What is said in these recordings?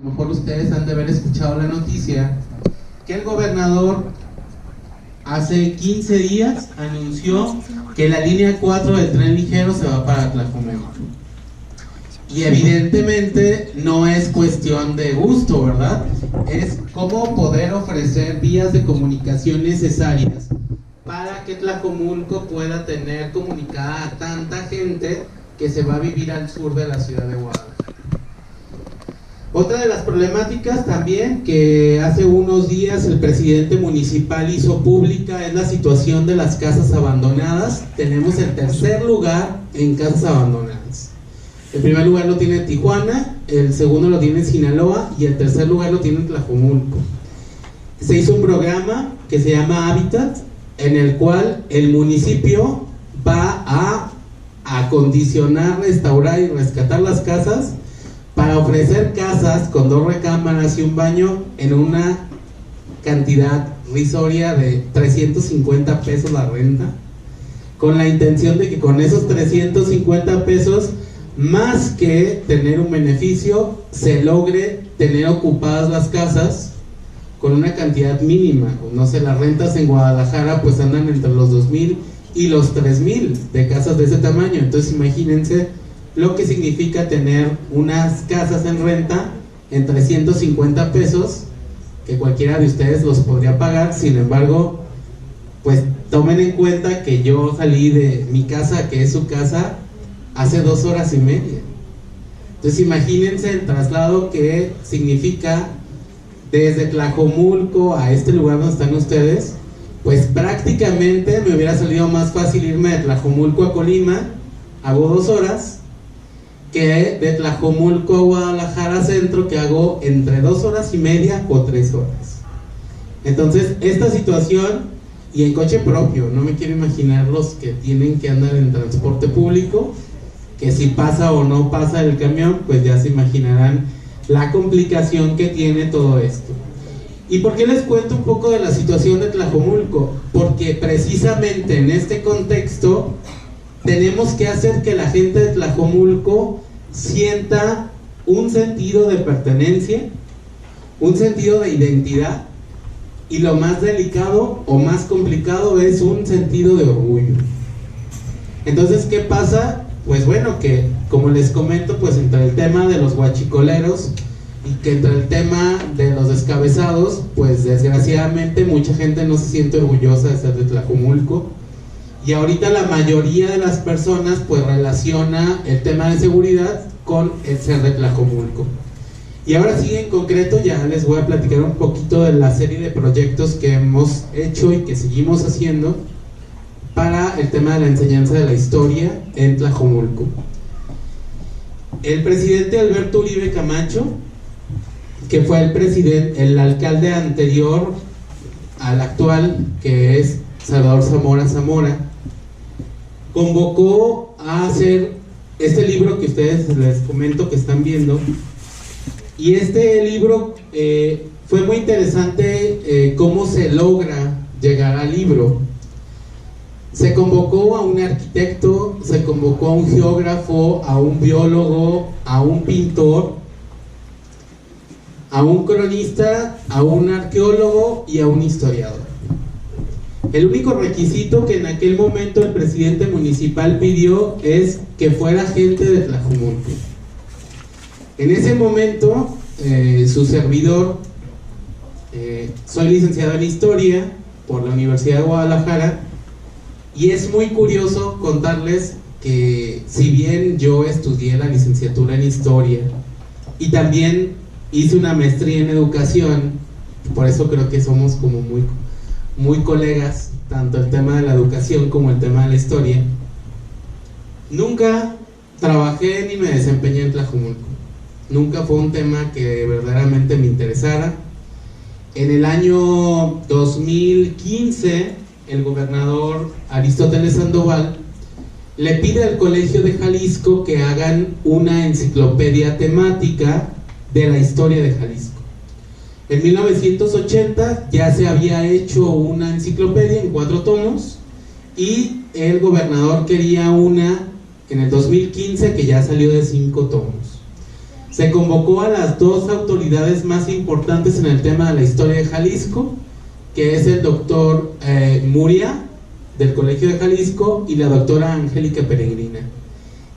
A lo mejor ustedes han de haber escuchado la noticia que el gobernador hace 15 días anunció que la línea 4 del tren ligero se va para Tlajomulco. Y evidentemente no es cuestión de gusto, ¿verdad? Es cómo poder ofrecer vías de comunicación necesarias para que Tlajomulco pueda tener comunicada a tanta gente que se va a vivir al sur de la ciudad de Guadalajara. Otra de las problemáticas también que hace unos días el presidente municipal hizo pública es la situación de las casas abandonadas. Tenemos el tercer lugar en casas abandonadas. El primer lugar lo tiene Tijuana, el segundo lo tiene Sinaloa y el tercer lugar lo tiene Tlajomulco. Se hizo un programa que se llama Hábitat, en el cual el municipio va a acondicionar, restaurar y rescatar las casas para ofrecer casas con 2 recámaras y un baño en una cantidad risoria de 350 pesos la renta, con la intención de que con esos 350 pesos, más que tener un beneficio, se logre tener ocupadas las casas con una cantidad mínima. No sé, las rentas en Guadalajara pues andan entre los 2,000 y los 3,000 de casas de ese tamaño. Entonces imagínense lo que significa tener unas casas en renta en 350 pesos, que cualquiera de ustedes los podría pagar. Sin embargo, pues tomen en cuenta que yo salí de mi casa, que es su casa, hace 2 horas y media. Entonces imagínense el traslado que significa desde Tlajomulco a este lugar donde están ustedes. Pues prácticamente me hubiera salido más fácil irme de Tlajomulco a Colima, hago 2 horas, que de Tlajomulco a Guadalajara Centro, que hago entre 2 horas y media o 3 horas. Entonces esta situación, y en coche propio, no me quiero imaginar los que tienen que andar en transporte público, que si pasa o no pasa el camión, pues ya se imaginarán la complicación que tiene todo esto. ¿Y por qué les cuento un poco de la situación de Tlajomulco? Porque precisamente en este contexto tenemos que hacer que la gente de Tlajomulco sienta un sentido de pertenencia, un sentido de identidad, y lo más delicado o más complicado es un sentido de orgullo. Entonces, ¿qué pasa? Pues bueno, que como les comento, pues entre el tema de los guachicoleros y que entre el tema de los descabezados, pues desgraciadamente mucha gente no se siente orgullosa de ser de Tlajomulco. Y ahorita la mayoría de las personas pues relaciona el tema de seguridad con el ser de Tlajomulco. Y ahora sí, en concreto, ya les voy a platicar un poquito de la serie de proyectos que hemos hecho y que seguimos haciendo para el tema de la enseñanza de la historia en Tlajomulco. El presidente Alberto Uribe Camacho, que fue el alcalde anterior al actual, que es Salvador Zamora Zamora, convocó a hacer este libro que ustedes les comento que están viendo. Y este libro fue muy interesante cómo se logra llegar al libro. Se convocó a un arquitecto, se convocó a un geógrafo, a un biólogo, a un pintor, a un cronista, a un arqueólogo y a un historiador. El único requisito que en aquel momento el presidente municipal pidió es que fuera gente de Tlajomulco. En ese momento, su servidor, soy licenciado en Historia por la Universidad de Guadalajara, y es muy curioso contarles que si bien yo estudié la licenciatura en Historia y también hice una maestría en Educación, por eso creo que somos como muy colegas, tanto el tema de la educación como el tema de la historia, nunca trabajé ni me desempeñé en Tlajomulco. Nunca fue un tema que verdaderamente me interesara. En el año 2015, el gobernador Aristóteles Sandoval le pide al Colegio de Jalisco que hagan una enciclopedia temática de la historia de Jalisco. En 1980 ya se había hecho una enciclopedia en 4 tomos y el gobernador quería una en el 2015 que ya salió de 5 tomos. se convocó a las dos autoridades más importantes en el tema de la historia de Jalisco, que es el doctor Muria, del Colegio de Jalisco, y la doctora Angélica Peregrina.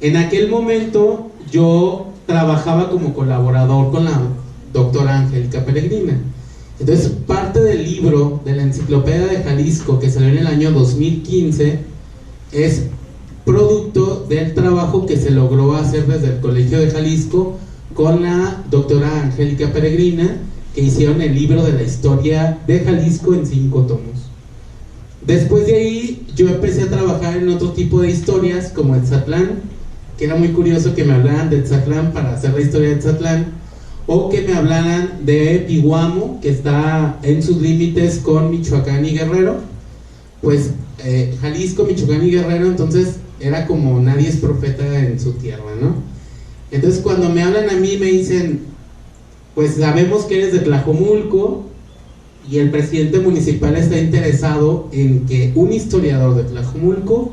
En aquel momento yo trabajaba como colaborador con la doctora Angélica Peregrina. Entonces, parte del libro de la Enciclopedia de Jalisco, que salió en el año 2015, es producto del trabajo que se logró hacer desde el Colegio de Jalisco con la doctora Angélica Peregrina, que hicieron el libro de la historia de Jalisco en 5 tomos. Después de ahí yo empecé a trabajar en otro tipo de historias, como Etzatlán, que era muy curioso que me hablaran de Etzatlán para hacer la historia de Etzatlán, o que me hablaran de Pihuamo, que está en sus límites con Michoacán y Guerrero. Pues Jalisco, Michoacán y Guerrero, entonces era como nadie es profeta en su tierra, ¿no? Entonces cuando me hablan a mí me dicen, pues sabemos que eres de Tlajomulco y el presidente municipal está interesado en que un historiador de Tlajomulco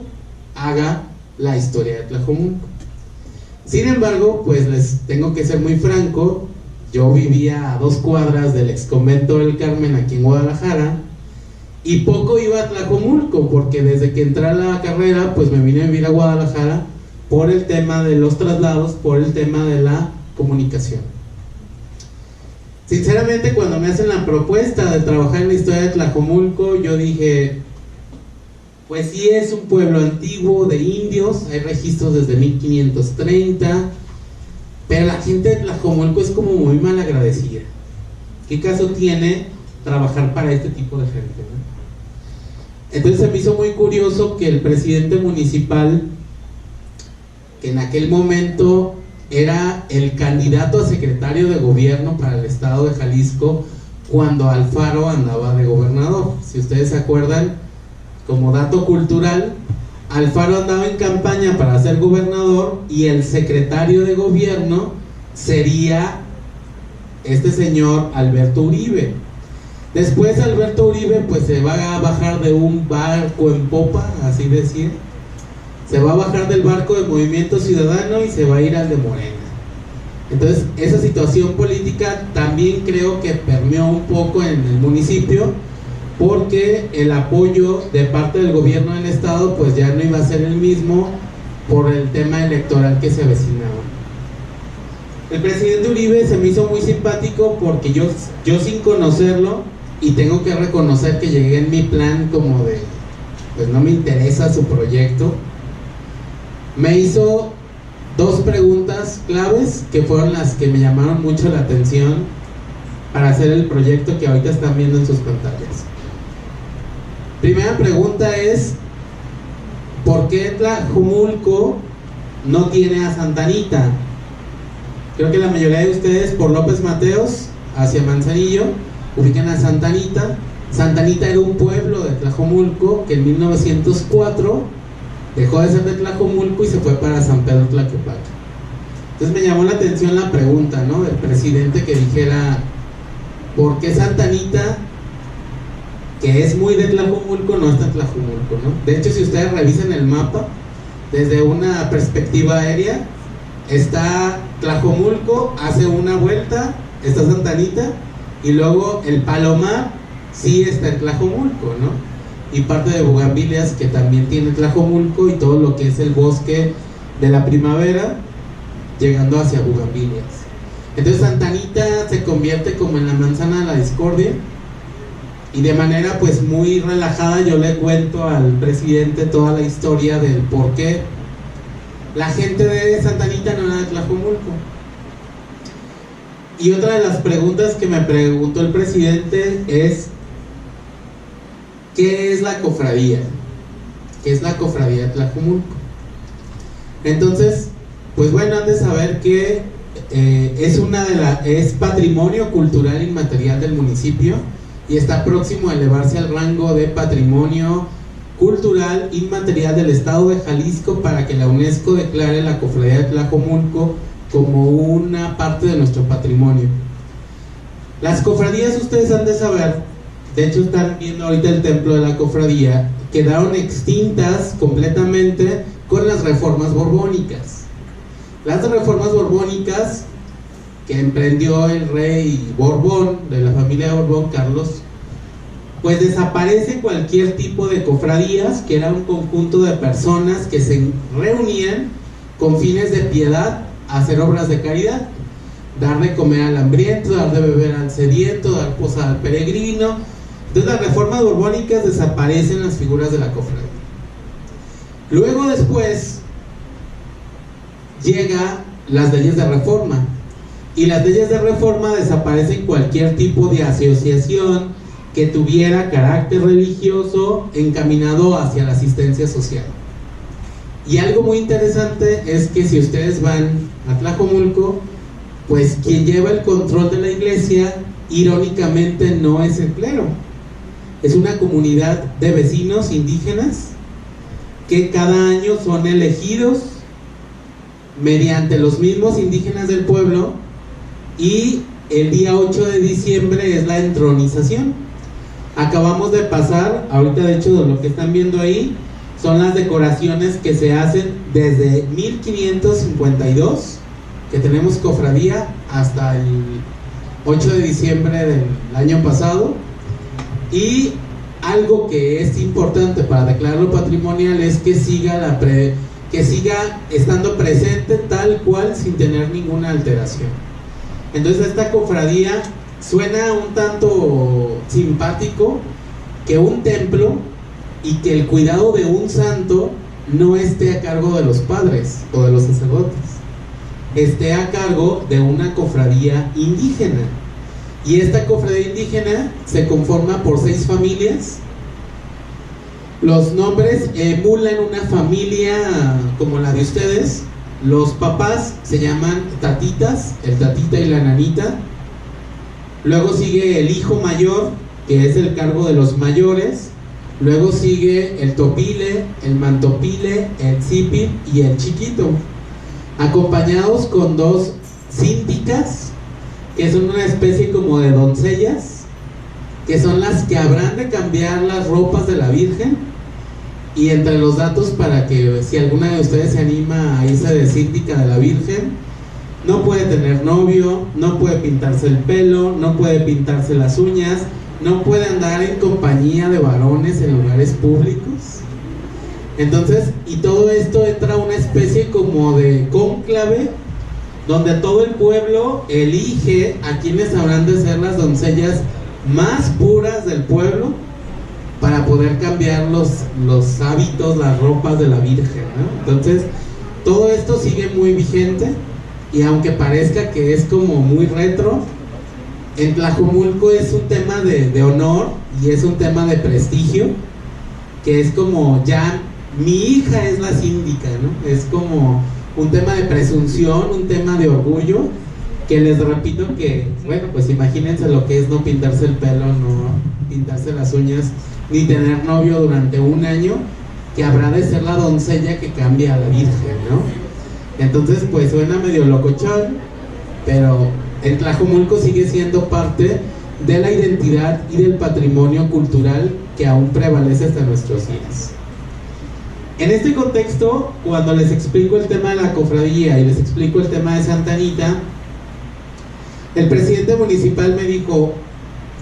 haga la historia de Tlajomulco. Sin embargo, pues les tengo que ser muy franco, yo vivía a 2 cuadras del exconvento del Carmen aquí en Guadalajara y poco iba a Tlajomulco, porque desde que entré a la carrera pues me vine a vivir a Guadalajara por el tema de los traslados, por el tema de la comunicación. Sinceramente, cuando me hacen la propuesta de trabajar en la historia de Tlajomulco, yo dije, pues sí es un pueblo antiguo de indios, hay registros desde 1530, pero la gente de Tlajomulco es como muy mal agradecida. ¿Qué caso tiene trabajar para este tipo de gente, ¿no? Entonces se me hizo muy curioso que el presidente municipal, que en aquel momento era el candidato a secretario de gobierno para el estado de Jalisco cuando Alfaro andaba de gobernador. Si ustedes se acuerdan, como dato cultural, Alfaro andaba en campaña para ser gobernador y el secretario de gobierno sería este señor Alberto Uribe. Después Alberto Uribe pues se va a bajar de un barco en popa, así decir, se va a bajar del barco de Movimiento Ciudadano y se va a ir al de Morena. Entonces esa situación política también creo que permeó un poco en el municipio, porque el apoyo de parte del gobierno del estado pues ya no iba a ser el mismo por el tema electoral que se avecinaba. El presidente Uribe se me hizo muy simpático porque yo sin conocerlo, y tengo que reconocer que llegué en mi plan como de, pues no me interesa su proyecto, me hizo 2 preguntas claves que fueron las que me llamaron mucho la atención para hacer el proyecto que ahorita están viendo en sus pantallas. Primera pregunta es, ¿por qué Tlajomulco no tiene a Santa Anita? Creo que la mayoría de ustedes por López Mateos hacia Manzanillo ubican a Santa Anita. Santa Anita era un pueblo de Tlajomulco que en 1904 dejó de ser de Tlajomulco y se fue para San Pedro Tlaquepaque. Entonces me llamó la atención la pregunta, ¿no?, del presidente, que dijera, ¿por qué Santa Anita, que es muy de Tlajomulco, no está en Tlajomulco, ¿no? De hecho, si ustedes revisan el mapa desde una perspectiva aérea, está Tlajomulco, hace una vuelta, está Santa Anita, y luego el Palomar sí está en Tlajomulco, ¿no? Y parte de Bugambilias, que también tiene Tlajomulco, y todo lo que es el bosque de la primavera llegando hacia Bugambilias. Entonces Santa Anita se convierte como en la manzana de la discordia, y de manera pues muy relajada yo le cuento al presidente toda la historia del por qué la gente de Santa Anita no era de Tlajomulco. Y otra de las preguntas que me preguntó el presidente es, ¿qué es la cofradía? ¿Qué es la cofradía de Tlajomulco? Entonces, pues bueno, han de saber que es patrimonio cultural inmaterial del municipio y está próximo a elevarse al rango de patrimonio cultural inmaterial del estado de Jalisco para que la UNESCO declare la cofradía de Tlajomulco como una parte de nuestro patrimonio. Las cofradías, ustedes han de saber, de hecho están viendo ahorita el templo de la cofradía, quedaron extintas completamente con las reformas borbónicas. Las reformas borbónicas que emprendió el rey Borbón, de la familia Borbón, Carlos, pues desaparece cualquier tipo de cofradías, que era un conjunto de personas que se reunían con fines de piedad a hacer obras de caridad, dar de comer al hambriento, dar de beber al sediento, dar posada al peregrino. Entonces las reformas borbónicas desaparecen las figuras de la cofradía. Luego después llega las leyes de reforma, y las leyes de reforma desaparecen cualquier tipo de asociación que tuviera carácter religioso encaminado hacia la asistencia social. Y algo muy interesante es que si ustedes van a Tlajomulco, pues quien lleva el control de la iglesia, irónicamente, no es el clero, es una comunidad de vecinos indígenas que cada año son elegidos mediante los mismos indígenas del pueblo, y el día 8 de diciembre es la entronización. Acabamos de pasar, ahorita de hecho lo que están viendo ahí son las decoraciones que se hacen desde 1552, que tenemos cofradía, hasta el 8 de diciembre del año pasado. Y algo que es importante para declararlo patrimonial es que siga estando presente tal cual, sin tener ninguna alteración. Entonces esta cofradía suena un tanto simpático, que un templo y que el cuidado de un santo no esté a cargo de los padres o de los sacerdotes, esté a cargo de una cofradía indígena. Y esta cofradía indígena se conforma por 6 familias. Los nombres emulan una familia como la de ustedes. Los papás se llaman tatitas, el tatita y la nanita. Luego sigue el hijo mayor, que es el cargo de los mayores. Luego sigue el topile, el mantopile, el tzipil y el chiquito, acompañados con 2 síndicas, que son una especie como de doncellas, que son las que habrán de cambiar las ropas de la Virgen. Y entre los datos, para que si alguna de ustedes se anima a irse de síndica de la Virgen, no puede tener novio, no puede pintarse el pelo, no puede pintarse las uñas, no puede andar en compañía de varones en lugares públicos. Entonces, y todo esto entra a una especie como de cónclave, donde todo el pueblo elige a quienes habrán de ser las doncellas más puras del pueblo, para poder cambiar los hábitos, las ropas de la Virgen, ¿no? Entonces, todo esto sigue muy vigente, y aunque parezca que es como muy retro, en Tlajomulco es un tema de honor, y es un tema de prestigio, que es como ya, mi hija es la síndica, ¿no? Es como un tema de presunción, un tema de orgullo, que les repito que, bueno, pues imagínense lo que es no pintarse el pelo, no pintarse las uñas, ni tener novio durante un año, que habrá de ser la doncella que cambia a la Virgen, ¿no? Entonces, pues suena medio locochón, pero en Tlajomulco sigue siendo parte de la identidad y del patrimonio cultural que aún prevalece hasta nuestros días. En este contexto, cuando les explico el tema de la cofradía y les explico el tema de Santa Anita, el presidente municipal me dijo: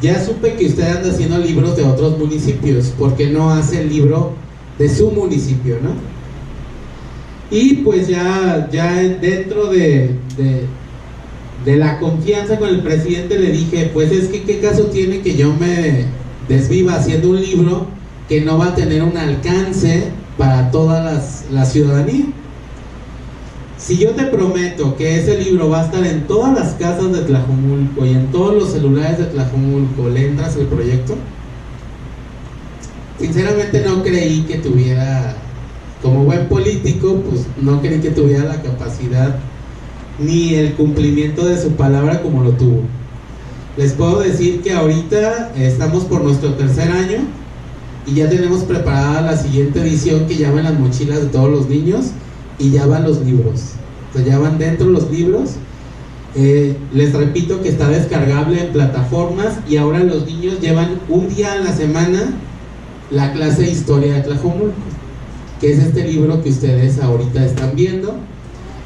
ya supe que usted anda haciendo libros de otros municipios, ¿por qué no hace el libro de su municipio, no? Y pues ya dentro de la confianza con el presidente le dije, pues es que qué caso tiene que yo me desviva haciendo un libro que no va a tener un alcance para toda la ciudadanía. Si yo te prometo que ese libro va a estar en todas las casas de Tlajomulco y en todos los celulares de Tlajomulco, ¿le entras al proyecto? Sinceramente no creí que tuviera, como buen político, pues no creí que tuviera la capacidad ni el cumplimiento de su palabra como lo tuvo. Les puedo decir que ahorita estamos por nuestro 3er año y ya tenemos preparada la siguiente edición, que ya van las mochilas de todos los niños y ya van los libros. Entonces ya van dentro los libros. Les repito que está descargable en plataformas, y ahora los niños llevan un día a la semana la clase de historia de Tlajomulco, que es este libro que ustedes ahorita están viendo.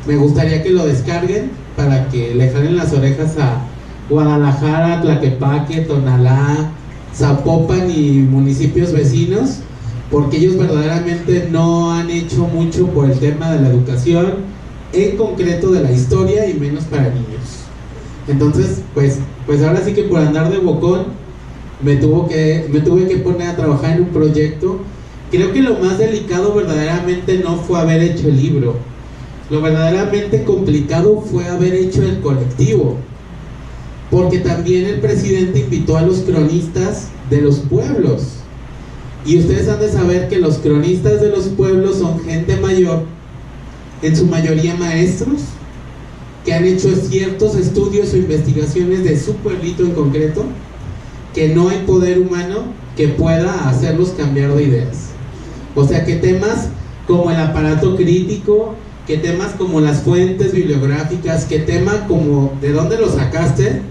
Me gustaría que lo descarguen para que le jalen las orejas a Guadalajara, Tlaquepaque, Tonalá, Zapopan y municipios vecinos, porque ellos verdaderamente no han hecho mucho por el tema de la educación, en concreto de la historia y menos para niños. Entonces, pues ahora sí que por andar de bocón me tuve que poner a trabajar en un proyecto. Creo que lo más delicado verdaderamente no fue haber hecho el libro. Lo verdaderamente complicado fue haber hecho el colectivo, porque también el presidente invitó a los cronistas de los pueblos, y ustedes han de saber que los cronistas de los pueblos son gente mayor, en su mayoría maestros, que han hecho ciertos estudios o investigaciones de su pueblito en concreto, que no hay poder humano que pueda hacerlos cambiar de ideas. O sea, que temas como el aparato crítico, que temas como las fuentes bibliográficas, que tema como de dónde lo sacaste,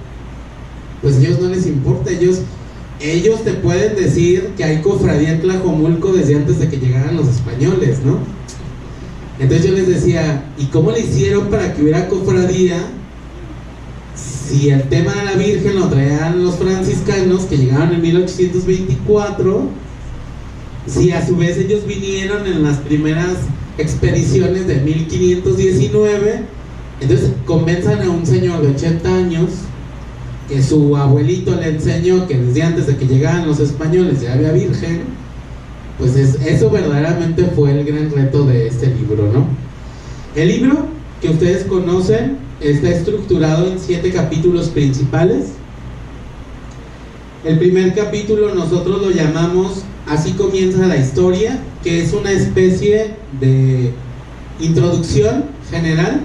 pues a ellos no les importa. Ellos te pueden decir que hay cofradía en Tlajomulco desde antes de que llegaran los españoles, ¿no? Entonces yo les decía, ¿y cómo le hicieron para que hubiera cofradía si el tema de la Virgen lo traían los franciscanos que llegaron en 1824? Si a su vez ellos vinieron en las primeras expediciones de 1519, entonces convenzan a un señor de 80 años que su abuelito le enseñó que desde antes de que llegaran los españoles ya había Virgen. Pues eso verdaderamente fue el gran reto de este libro, ¿no? El libro, que ustedes conocen, está estructurado en 7 capítulos principales. El primer capítulo nosotros lo llamamos Así comienza la historia, que es una especie de introducción general.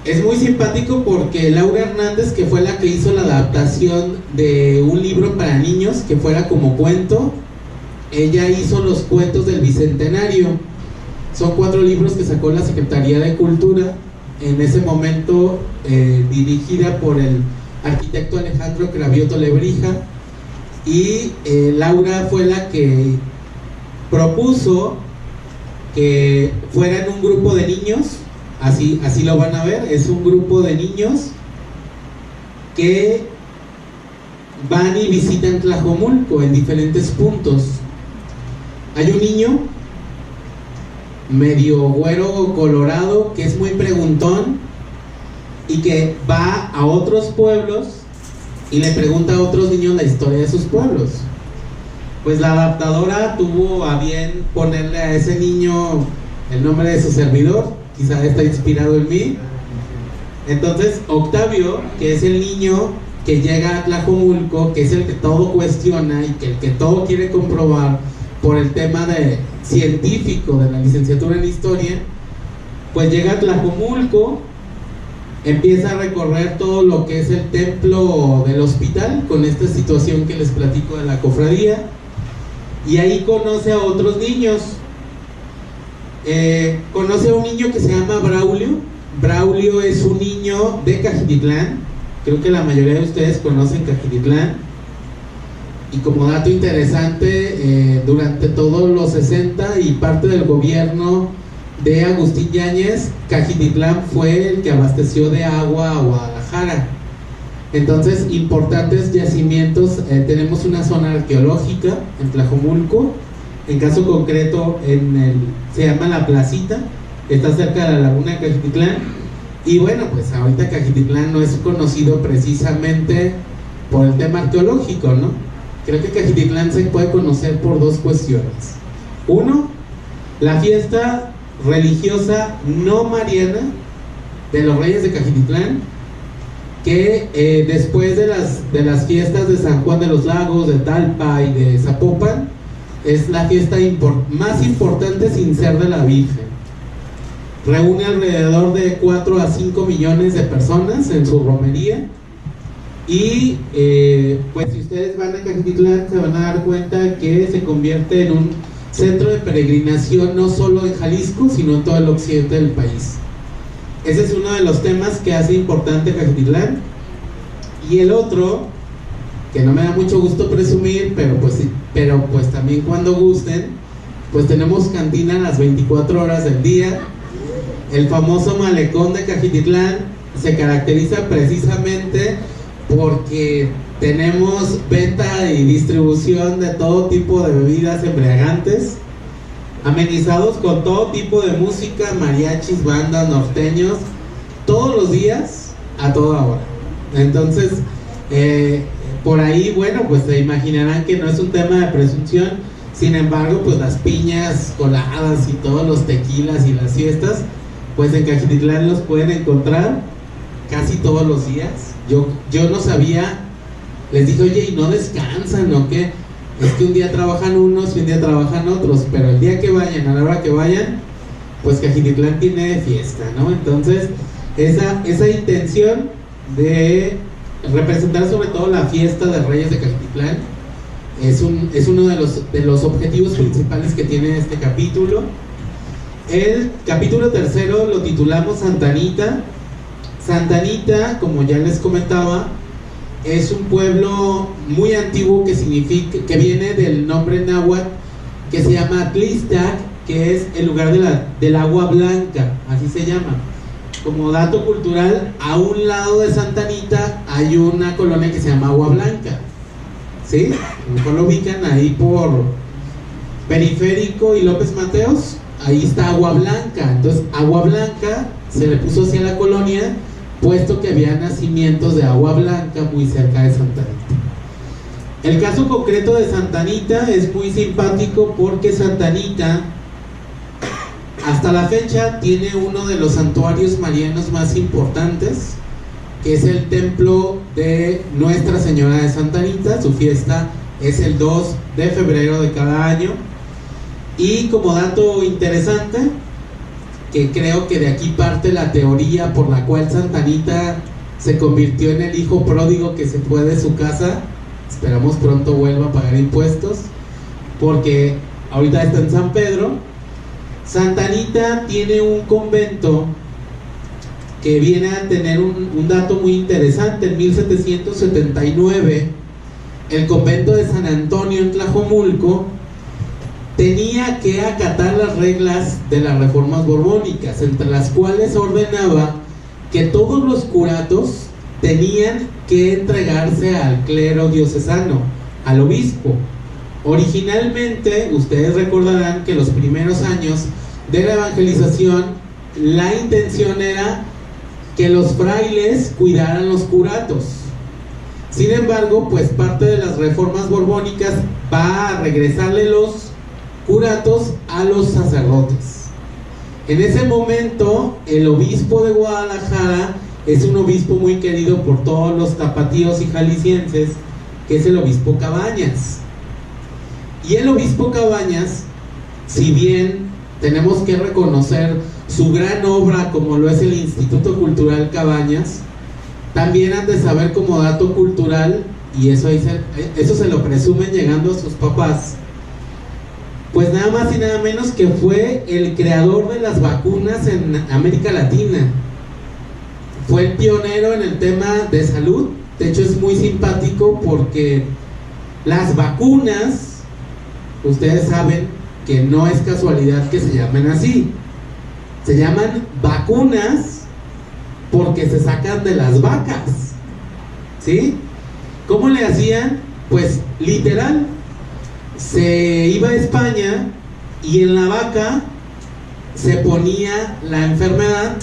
Es muy simpático porque Laura Hernández, que fue la que hizo la adaptación de un libro para niños que fuera como cuento, ella hizo los cuentos del Bicentenario. Son 4 libros que sacó la Secretaría de Cultura, en ese momento dirigida por el arquitecto Alejandro Cravioto Lebrija, y Laura fue la que propuso que fueran un grupo de niños. Así lo van a ver, es un grupo de niños que van y visitan Tlajomulco en diferentes puntos. Hay un niño medio güero colorado que es muy preguntón y que va a otros pueblos y le pregunta a otros niños la historia de sus pueblos. Pues la adaptadora tuvo a bien ponerle a ese niño el nombre de su servidor, quizá está inspirado en mí. Entonces Octavio, que es el niño que llega a Tlajomulco, que es el que todo cuestiona y que el que todo quiere comprobar por el tema de científico de la licenciatura en historia, pues llega a Tlajomulco, empieza a recorrer todo lo que es el templo del hospital, con esta situación que les platico de la cofradía, y ahí conoce a otros niños. Conoce a un niño que se llama Braulio. Braulio es un niño de Cajititlán. Creo que la mayoría de ustedes conocen Cajititlán. Y como dato interesante, durante todos los 60 y parte del gobierno de Agustín Yáñez, Cajititlán fue el que abasteció de agua a Guadalajara. Entonces, importantes yacimientos. Tenemos una zona arqueológica en Tlajomulco. En caso concreto, se llama La Placita, está cerca de la laguna de Cajititlán. Y bueno, pues ahorita Cajititlán no es conocido precisamente por el tema arqueológico, ¿no? Creo que Cajititlán se puede conocer por 2 cuestiones. Uno, la fiesta religiosa no mariana de los Reyes de Cajititlán, que después de las fiestas de San Juan de los Lagos, de Talpa y de Zapopan, es la fiesta más importante sin ser de la Virgen. Reúne alrededor de 4 a 5 millones de personas en su romería. Y pues si ustedes van a Cajititlán se van a dar cuenta que se convierte en un centro de peregrinación no solo en Jalisco, sino en todo el occidente del país. Ese es uno de los temas que hace importante Cajititlán. Y el otro, que no me da mucho gusto presumir, pero pues también cuando gusten, pues tenemos cantina las 24 horas del día. El famoso malecón de Cajititlán se caracteriza precisamente porque tenemos venta y distribución de todo tipo de bebidas embriagantes, amenizados con todo tipo de música, mariachis, bandas, norteños, todos los días, a toda hora. Entonces, por ahí, bueno, pues se imaginarán que no es un tema de presunción. Sin embargo, pues las piñas coladas y todos los tequilas y las fiestas, pues en Cajititlán los pueden encontrar casi todos los días. Yo no sabía, les dije, oye, ¿y no descansan o qué? Es que un día trabajan unos y un día trabajan otros, pero el día que vayan, a la hora que vayan, pues Cajititlán tiene fiesta, ¿no? Entonces, esa intención de representar sobre todo la fiesta de Reyes de Cajititlán es uno de los objetivos principales que tiene este capítulo. El capítulo tercero lo titulamos Santa Anita. Santa Anita, como ya les comentaba, es un pueblo muy antiguo que viene del nombre náhuatl que se llama Tlixtac, que es el lugar del agua blanca, así se llama. Como dato cultural, a un lado de Santa Anita hay una colonia que se llama Agua Blanca, ¿sí? Mejor lo ubican ahí por Periférico y López Mateos, ahí está Agua Blanca. Entonces Agua Blanca se le puso así a la colonia, puesto que había nacimientos de agua blanca muy cerca de Santa Anita. El caso concreto de Santa Anita es muy simpático porque Santa Anita hasta la fecha tiene uno de los santuarios marianos más importantes, que es el templo de Nuestra Señora de Santa Anita. Su fiesta es el 2 de febrero de cada año. Y como dato interesante, que creo que de aquí parte la teoría por la cual Santa Anita se convirtió en el hijo pródigo que se fue de su casa. Esperamos pronto vuelva a pagar impuestos, porque ahorita está en San Pedro. Santa Anita tiene un convento que viene a tener un dato muy interesante. En 1779, el convento de San Antonio en Tlajomulco tenía que acatar las reglas de las reformas borbónicas, entre las cuales ordenaba que todos los curatos tenían que entregarse al clero diocesano, al obispo. Originalmente, ustedes recordarán que los primeros años de la evangelización, la intención era que los frailes cuidaran los curatos. Sin embargo, pues parte de las reformas borbónicas va a regresarle los curatos a los sacerdotes. En ese momento, el obispo de Guadalajara es un obispo muy querido por todos los tapatíos y jaliscienses, que es el obispo Cabañas. Y el obispo Cabañas, si bien tenemos que reconocer su gran obra como lo es el Instituto Cultural Cabañas, también han de saber como dato cultural, y eso se lo presumen llegando a sus papás, pues nada más y nada menos que fue el creador de las vacunas en América Latina. Fue el pionero en el tema de salud. De hecho, es muy simpático porque las vacunas, ustedes saben que no es casualidad que se llamen así. Se llaman vacunas porque se sacan de las vacas, ¿sí? ¿Cómo le hacían? Pues literal, se iba a España y en la vaca se ponía la enfermedad,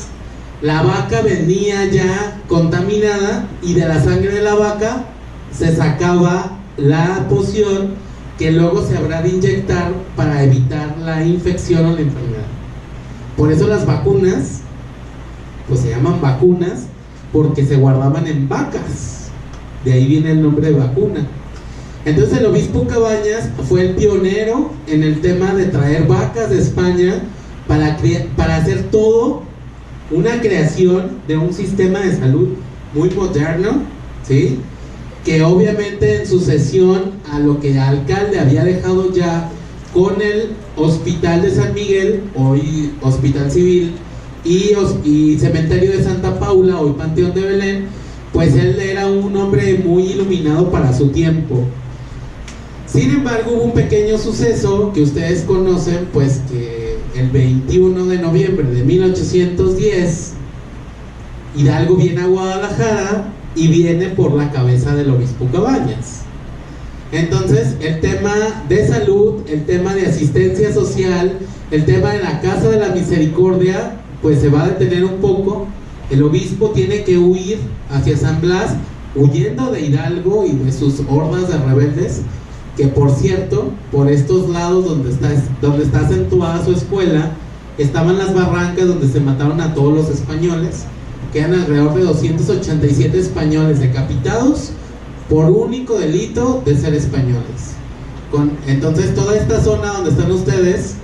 la vaca venía ya contaminada y de la sangre de la vaca se sacaba la poción que luego se habrá de inyectar para evitar la infección o la enfermedad. Por eso las vacunas pues se llaman vacunas porque se guardaban en vacas, de ahí viene el nombre de vacuna. Entonces el obispo Cabañas fue el pionero en el tema de traer vacas de España para hacer todo una creación de un sistema de salud muy moderno, ¿sí? Que obviamente en sucesión a lo que el alcalde había dejado ya con el Hospital de San Miguel, hoy Hospital Civil, y Cementerio de Santa Paula, hoy Panteón de Belén, pues él era un hombre muy iluminado para su tiempo. Sin embargo, hubo un pequeño suceso que ustedes conocen, pues que el 21 de noviembre de 1810, Hidalgo viene a Guadalajara y viene por la cabeza del obispo Cabañas. Entonces el tema de salud, el tema de asistencia social, el tema de la Casa de la Misericordia, pues se va a detener un poco. El obispo tiene que huir hacia San Blas, huyendo de Hidalgo y de sus hordas de rebeldes, que por cierto, por estos lados donde está acentuada su escuela, estaban las barrancas donde se mataron a todos los españoles. Quedan alrededor de 287 españoles decapitados por único delito de ser españoles. Entonces toda esta zona donde están ustedes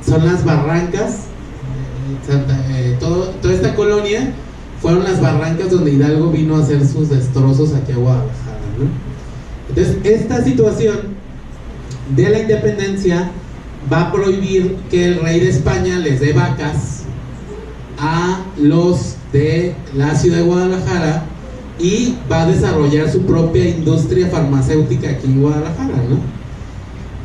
son las barrancas, toda esta colonia fueron las barrancas donde Hidalgo vino a hacer sus destrozos aquí a Guadalajara, ¿no? Entonces esta situación de la independencia va a prohibir que el rey de España les dé vacas a los de la ciudad de Guadalajara, y va a desarrollar su propia industria farmacéutica aquí en Guadalajara, ¿no?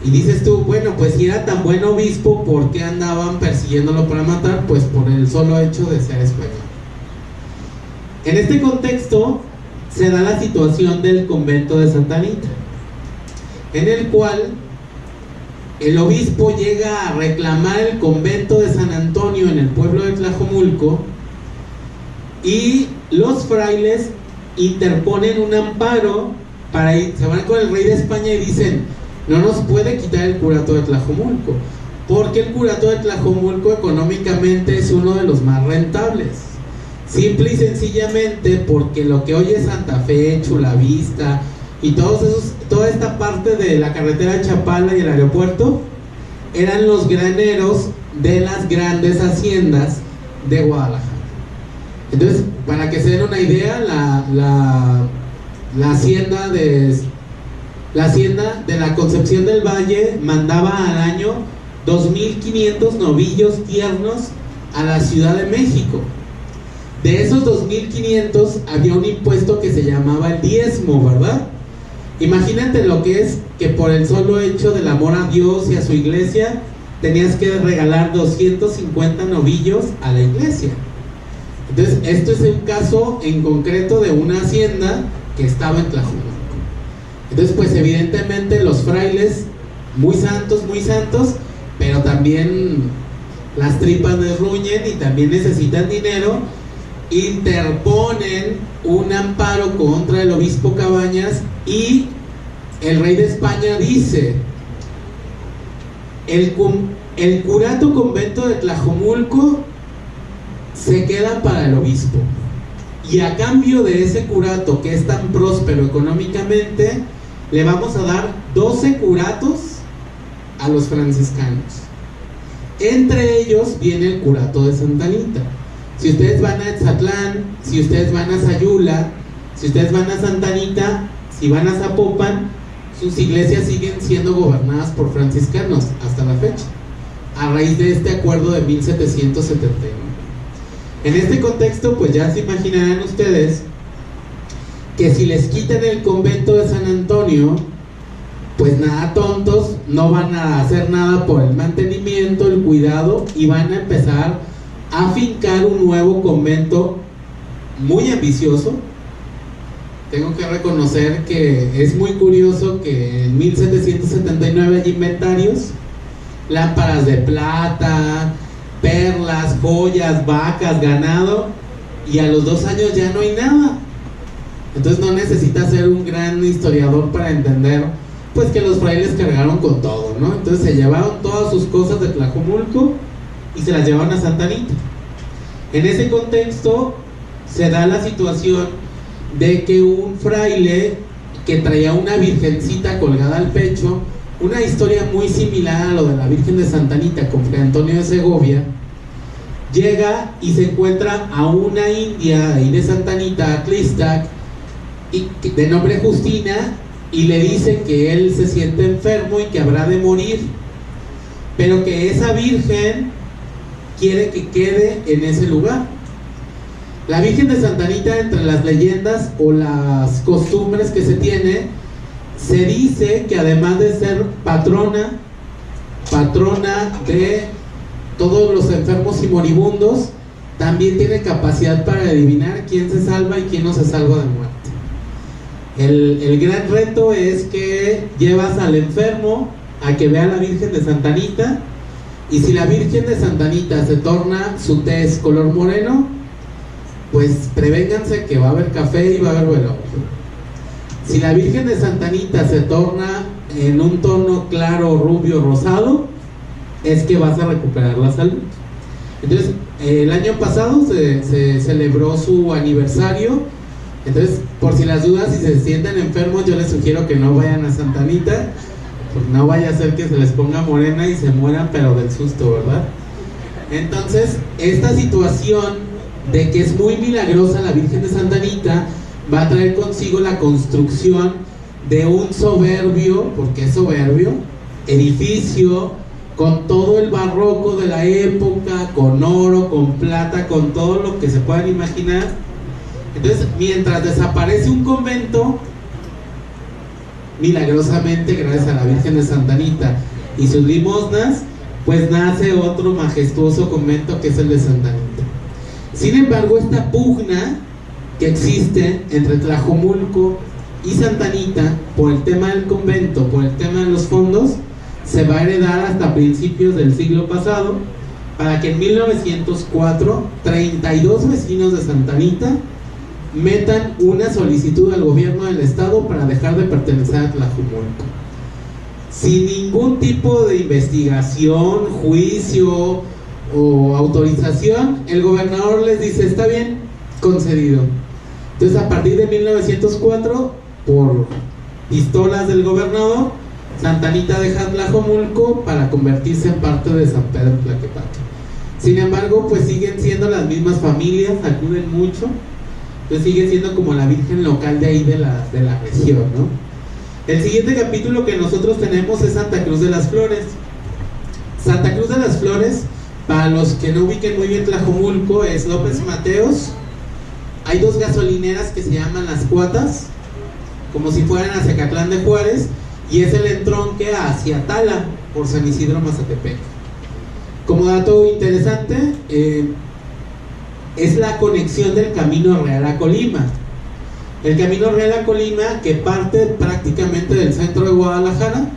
Y dices tú, bueno, pues si era tan buen obispo, ¿por qué andaban persiguiéndolo para matar? Pues por el solo hecho de ser español. En este contexto se da la situación del convento de Santa Anita, en el cual el obispo llega a reclamar el convento de San Antonio en el pueblo de Tlajomulco, y los frailes interponen un amparo para ir, se van con el rey de España y dicen: no nos puede quitar el curato de Tlajomulco, porque el curato de Tlajomulco económicamente es uno de los más rentables, simple y sencillamente porque lo que hoy es Santa Fe, Chulavista y toda esta parte de la carretera de Chapala y el aeropuerto eran los graneros de las grandes haciendas de Guadalajara. Entonces, para que se den una idea, la hacienda de la Concepción del Valle mandaba al año 2.500 novillos tiernos a la Ciudad de México. De esos 2.500 había un impuesto que se llamaba el diezmo, ¿verdad? Imagínate lo que es que por el solo hecho del amor a Dios y a su iglesia tenías que regalar 250 novillos a la iglesia. Entonces, esto es un caso en concreto de una hacienda que estaba en Tlajomulco. Entonces, pues evidentemente los frailes, muy santos, pero también las tripas les ruñen y también necesitan dinero, interponen un amparo contra el obispo Cabañas, y el rey de España dice: el curato convento de Tlajomulco se queda para el obispo, y a cambio de ese curato que es tan próspero económicamente, le vamos a dar 12 curatos a los franciscanos. Entre ellos viene el curato de Santa Anita. Si ustedes van a Etzatlán, si ustedes van a Sayula, si ustedes van a Santa Anita, si van a Zapopan, sus iglesias siguen siendo gobernadas por franciscanos hasta la fecha, a raíz de este acuerdo de 1779. En este contexto, pues ya se imaginarán ustedes que si les quitan el convento de San Antonio, pues nada tontos, no van a hacer nada por el mantenimiento, el cuidado, y van a empezar a fincar un nuevo convento muy ambicioso. Tengo que reconocer que es muy curioso que en 1779 hay inventarios, lámparas de plata, perlas, joyas, vacas, ganado, y a los 2 años ya no hay nada. Entonces no necesita ser un gran historiador para entender pues que los frailes cargaron con todo, ¿no? Entonces se llevaron todas sus cosas de Tlajomulco y se las llevaron a Santa Anita. En ese contexto se da la situación de que un fraile que traía una virgencita colgada al pecho, una historia muy similar a lo de la Virgen de Santa Anita con Fray Antonio de Segovia, llega y se encuentra a una india ahí de Santa Anita, Atlistac, de nombre Justina, y le dice que él se siente enfermo y que habrá de morir, pero que esa virgen quiere que quede en ese lugar. La Virgen de Santa Anita, entre las leyendas o las costumbres que se tiene, se dice que además de ser patrona de todos los enfermos y moribundos, también tiene capacidad para adivinar quién se salva y quién no se salva de muerte. El gran reto es que llevas al enfermo a que vea a la Virgen de Santa Anita, y si la Virgen de Santa Anita se torna su tez color moreno, pues prevénganse que va a haber café y va a haber velorio. Si la Virgen de Santa Anita se torna en un tono claro, rubio, rosado, es que vas a recuperar la salud. Entonces, el año pasado se celebró su aniversario. Entonces, por si las dudas, si se sienten enfermos, yo les sugiero que no vayan a Santa Anita, pues no vaya a ser que se les ponga morena y se mueran, pero del susto, ¿verdad? Entonces, esta situación de que es muy milagrosa la Virgen de Santa Anita va a traer consigo la construcción de un soberbio, porque es soberbio, edificio, con todo el barroco de la época, con oro, con plata, con todo lo que se puedan imaginar. Entonces, mientras desaparece un convento, milagrosamente, gracias a la Virgen de Santa Anita y sus limosnas, pues nace otro majestuoso convento que es el de Santa Anita. Sin embargo, esta pugna que existe entre Tlajomulco y Santa Anita por el tema del convento, por el tema de los fondos, se va a heredar hasta principios del siglo pasado, para que en 1904 32 vecinos de Santa Anita metan una solicitud al gobierno del estado para dejar de pertenecer a Tlajomulco. Sin ningún tipo de investigación, juicio o autorización, el gobernador les dice: está bien, concedido. Entonces, a partir de 1904, por pistolas del gobernador, Santa Anita deja Tlajomulco para convertirse en parte de San Pedro Tlaquepaque. Sin embargo, pues siguen siendo las mismas familias, acuden mucho. Entonces sigue siendo como la virgen local de ahí de la región, ¿no? El siguiente capítulo que nosotros tenemos es Santa Cruz de las Flores. Santa Cruz de las Flores, para los que no ubiquen muy bien Tlajomulco, es López Mateos. Hay dos gasolineras que se llaman Las Cuatas, como si fueran hacia Catlán de Juárez, y es el entronque hacia Tala, por San Isidro Mazatepec. Como dato interesante, es la conexión del Camino Real a Colima. El Camino Real a Colima, que parte prácticamente del centro de Guadalajara,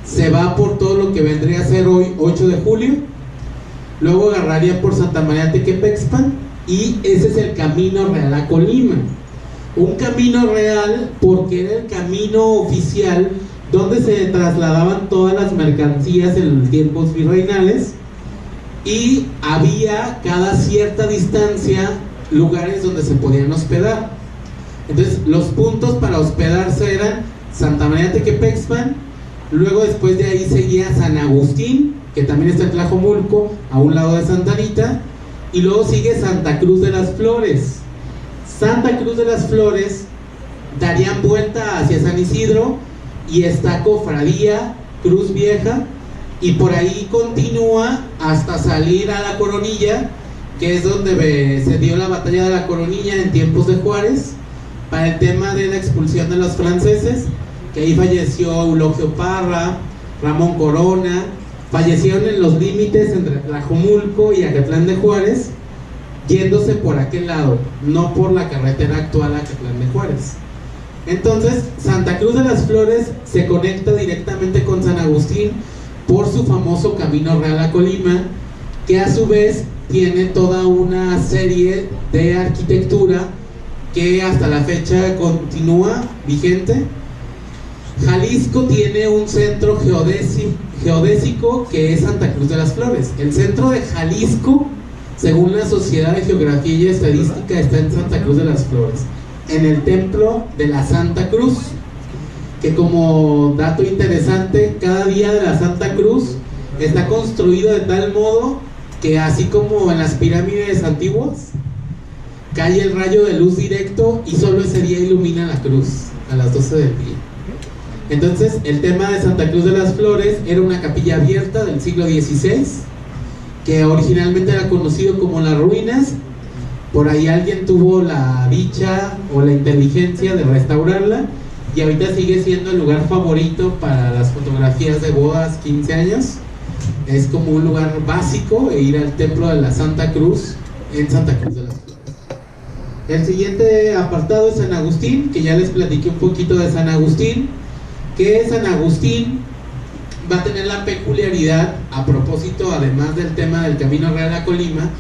se va por todo lo que vendría a ser hoy 8 de julio, luego agarraría por Santa María Tequepexpan, y ese es el Camino Real a Colima. Un camino real porque era el camino oficial donde se trasladaban todas las mercancías en los tiempos virreinales, y había cada cierta distancia lugares donde se podían hospedar. Entonces, los puntos para hospedarse eran Santa María Tequepexpan, luego después de ahí seguía San Agustín, que también está en Tlajomulco, a un lado de Santa Anita, y luego sigue Santa Cruz de las Flores. Santa Cruz de las Flores darían vuelta hacia San Isidro y está Cofradía Cruz Vieja, y por ahí continúa hasta salir a la Coronilla, que es donde se dio la batalla de la Coronilla en tiempos de Juárez, para el tema de la expulsión de los franceses, que ahí falleció Eulogio Parra, Ramón Corona, fallecieron en los límites entre Tlajomulco y Acatlán de Juárez, yéndose por aquel lado, no por la carretera actual a Acatlán de Juárez. Entonces, Santa Cruz de las Flores se conecta directamente con San Agustín por su famoso Camino Real a Colima, que a su vez tiene toda una serie de arquitectura que hasta la fecha continúa vigente. Jalisco tiene un centro geodésico que es Santa Cruz de las Flores. El centro de Jalisco, según la Sociedad de Geografía y Estadística, está en Santa Cruz de las Flores, en el templo de la Santa Cruz, que, como dato interesante, cada día de la Santa Cruz está construido de tal modo que, así como en las pirámides antiguas, cae el rayo de luz directo y solo ese día ilumina la cruz a las 12 del día. Entonces, el tema de Santa Cruz de las Flores era una capilla abierta del siglo XVI, que originalmente era conocido como Las Ruinas. Por ahí alguien tuvo la dicha o la inteligencia de restaurarla, y ahorita sigue siendo el lugar favorito para las fotografías de bodas, 15 años, es como un lugar básico, e ir al templo de la Santa Cruz en Santa Cruz de las Flores. El siguiente apartado es San Agustín, que ya les platiqué un poquito de San Agustín, que San Agustín va a tener la peculiaridad, a propósito, además del tema del Camino Real a Colima,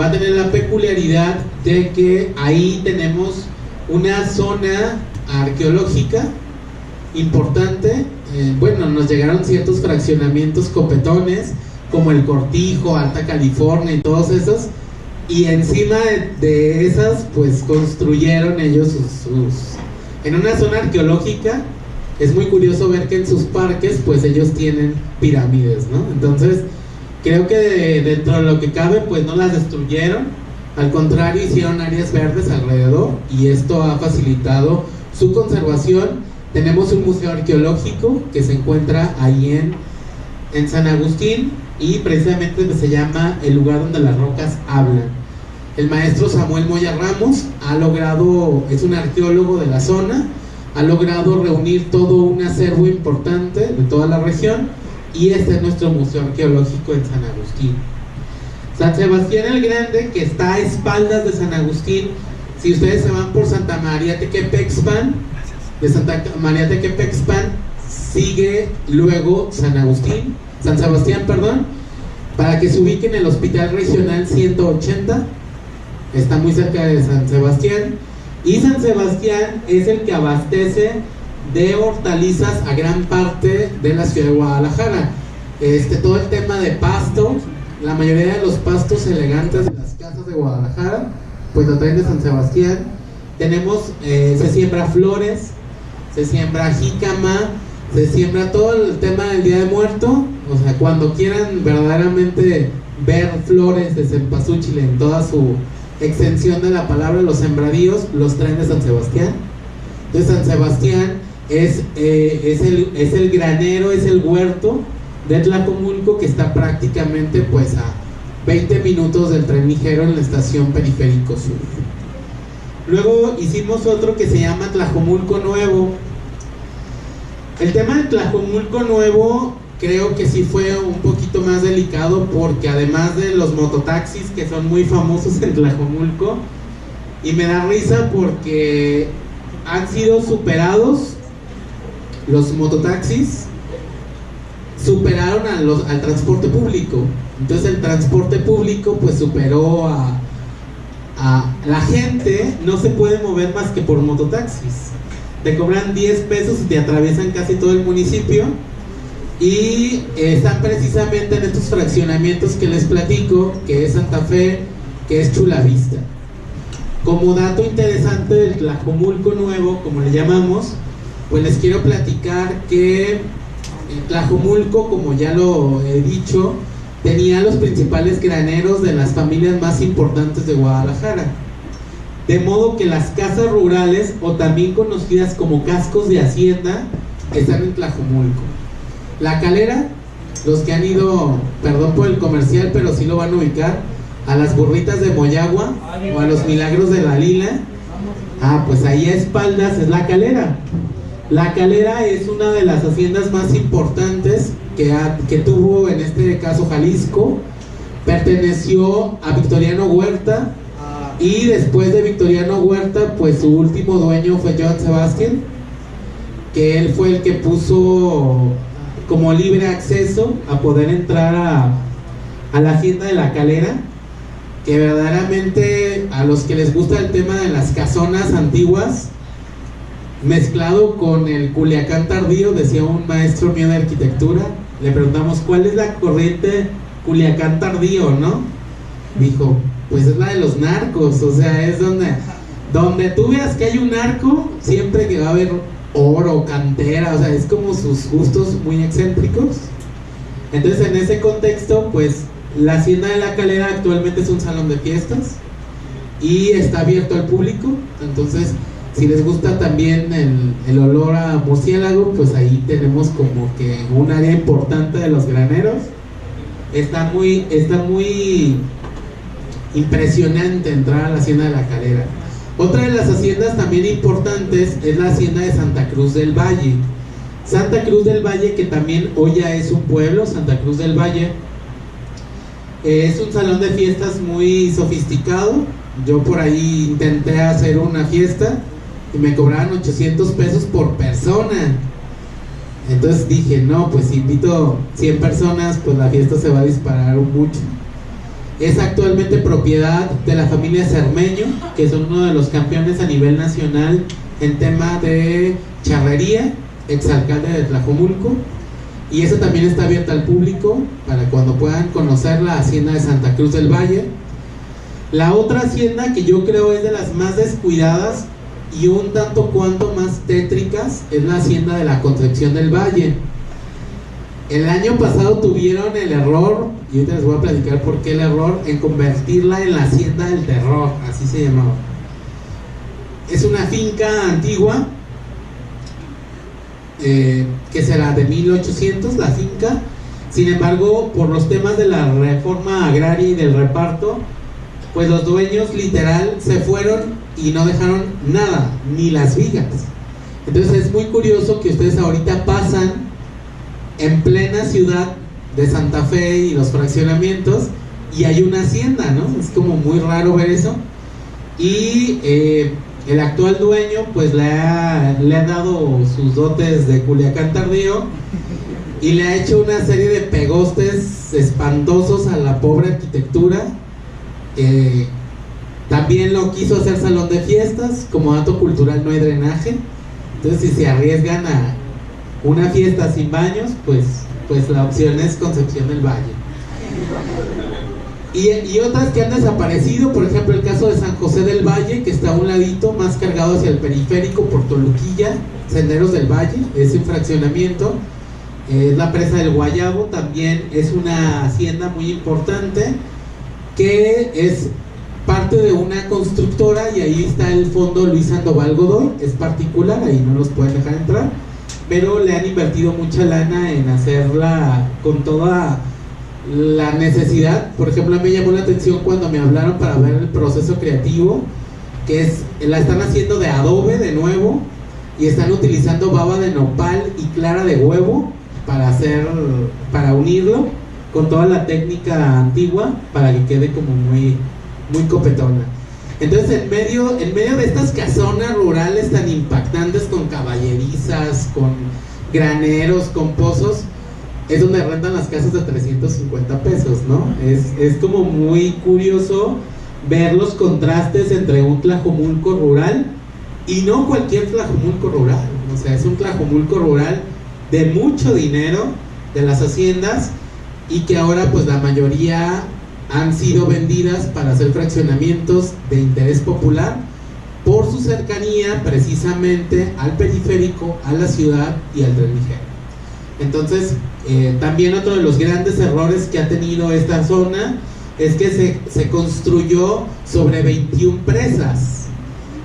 va a tener la peculiaridad de que ahí tenemos una zona arqueológica importante. Bueno, nos llegaron ciertos fraccionamientos copetones, como el Cortijo, Alta California y todos esos, y encima de esas, pues construyeron ellos en una zona arqueológica. Es muy curioso ver que en sus parques, pues ellos tienen pirámides, ¿no? Entonces, creo que dentro de lo que cabe, pues no las destruyeron, al contrario, hicieron áreas verdes alrededor, y esto ha facilitado su conservación. Tenemos un museo arqueológico que se encuentra ahí en San Agustín, y precisamente se llama el lugar donde las rocas hablan. El maestro Samuel Moya Ramos es un arqueólogo de la zona, ha logrado reunir todo un acervo importante de toda la región, y este es nuestro museo arqueológico en San Agustín. San Sebastián el Grande, que está a espaldas de San Agustín. Si ustedes se van por Santa María Tequepexpan, de Santa María Tequepexpan sigue luego San Sebastián, para que se ubiquen. El Hospital Regional 180 está muy cerca de San Sebastián, y San Sebastián es el que abastece de hortalizas a gran parte de la ciudad de Guadalajara. Todo el tema de pasto, la mayoría de los pastos elegantes de las casas de Guadalajara, pues lo traen de San Sebastián. Tenemos, se siembra flores, se siembra jícama, se siembra todo el tema del Día de Muerto. O sea, cuando quieran verdaderamente ver flores de cempasúchil en toda su extensión de la palabra, los sembradíos los traen de San Sebastián. Entonces San Sebastián es el granero, es el huerto de Tlajomulco, que está prácticamente pues a 20 minutos del tren ligero en la estación Periférico Sur. Luego hicimos otro que se llama Tlajomulco Nuevo. El tema de Tlajomulco Nuevo creo que sí fue un poquito más delicado, porque además de los mototaxis, que son muy famosos en Tlajomulco, y me da risa porque han sido superados los mototaxis, superaron al transporte público. Entonces el transporte público pues superó a la gente. No se puede mover más que por mototaxis. Te cobran 10 pesos y te atraviesan casi todo el municipio, y están precisamente en estos fraccionamientos que les platico, que es Santa Fe, que es Chulavista. Como dato interesante del Tlajomulco Nuevo, como le llamamos, pues les quiero platicar que Tlajomulco, como ya lo he dicho, tenía los principales graneros de las familias más importantes de Guadalajara. De modo que las casas rurales, o también conocidas como cascos de hacienda, están en Tlajomulco. La Calera, los que han ido, perdón por el comercial, pero sí lo van a ubicar, a las burritas de Moyagua o a los Milagros de la Lila, pues ahí a espaldas es La Calera. La Calera es una de las haciendas más importantes que tuvo, en este caso, Jalisco. Perteneció a Victoriano Huerta, y después de Victoriano Huerta, pues su último dueño fue Joan Sebastián, que él fue el que puso como libre acceso a poder entrar a la hacienda de La Calera, que verdaderamente a los que les gusta el tema de las casonas antiguas, mezclado con el Culiacán tardío, decía un maestro mío de arquitectura, le preguntamos ¿cuál es la corriente Culiacán tardío, no? Dijo, pues es la de los narcos. O sea, es donde tú veas que hay un narco, siempre que va a haber oro, cantera, o sea, es como sus gustos muy excéntricos. Entonces, en ese contexto, pues la hacienda de La Calera actualmente es un salón de fiestas y está abierto al público. Entonces, si les gusta también el olor a murciélago, pues ahí tenemos como que un área importante de los graneros. Está muy impresionante entrar a la hacienda de La Calera. Otra de las haciendas también importantes es la hacienda de Santa Cruz del Valle. Santa Cruz del Valle, que también hoy ya es un pueblo, Santa Cruz del Valle, es un salón de fiestas muy sofisticado. Yo por ahí intenté hacer una fiesta y me cobraban 800 pesos por persona. Entonces dije, no, pues si invito 100 personas, pues la fiesta se va a disparar mucho. Es actualmente propiedad de la familia Cermeño, que son uno de los campeones a nivel nacional en tema de charrería, exalcalde de Tlajomulco. Y eso también está abierto al público para cuando puedan conocer la hacienda de Santa Cruz del Valle. La otra hacienda que yo creo es de las más descuidadas y un tanto cuanto más tétricas es la hacienda de la Concepción del Valle. El año pasado tuvieron el error, y ahorita les voy a platicar por qué el error, en convertirla en la hacienda del terror, así se llamaba. Es una finca antigua, que será de 1800 la finca. Sin embargo, por los temas de la reforma agraria y del reparto, pues los dueños literal se fueron y no dejaron nada, ni las vigas. Entonces es muy curioso que ustedes ahorita pasan en plena ciudad de Santa Fe y los fraccionamientos y hay una hacienda, ¿no? Es como muy raro ver eso. Y el actual dueño pues le ha dado sus dotes de Culiacán tardío y le ha hecho una serie de pegostes espantosos a la pobre arquitectura. También lo quiso hacer salón de fiestas. Como dato cultural, no hay drenaje, entonces si se arriesgan a una fiesta sin baños, pues la opción es Concepción del Valle. Y otras que han desaparecido, por ejemplo el caso de San José del Valle, que está a un ladito más cargado hacia el periférico por Toluquilla, Senderos del Valle, es un fraccionamiento. La presa del Guayabo también es una hacienda muy importante que es parte de una constructora, y ahí está el fondo Luis Sandoval Godoy, es particular, ahí no los pueden dejar entrar, pero le han invertido mucha lana en hacerla con toda la necesidad. Por ejemplo, a mí me llamó la atención cuando me hablaron para ver el proceso creativo, que es, la están haciendo de adobe de nuevo, y están utilizando baba de nopal y clara de huevo para unirlo con toda la técnica antigua para que quede como muy copetona. Entonces en medio de estas casonas rurales tan impactantes, con caballerizas, con graneros, con pozos, es donde rentan las casas de 350 pesos, ¿no? Es como muy curioso ver los contrastes entre un Tlajomulco rural y no cualquier Tlajomulco rural. O sea, es un Tlajomulco rural de mucho dinero, de las haciendas, y que ahora pues la mayoría han sido vendidas para hacer fraccionamientos de interés popular por su cercanía precisamente al periférico, a la ciudad y al tren ligero. Entonces también otro de los grandes errores que ha tenido esta zona es que se construyó sobre 21 presas.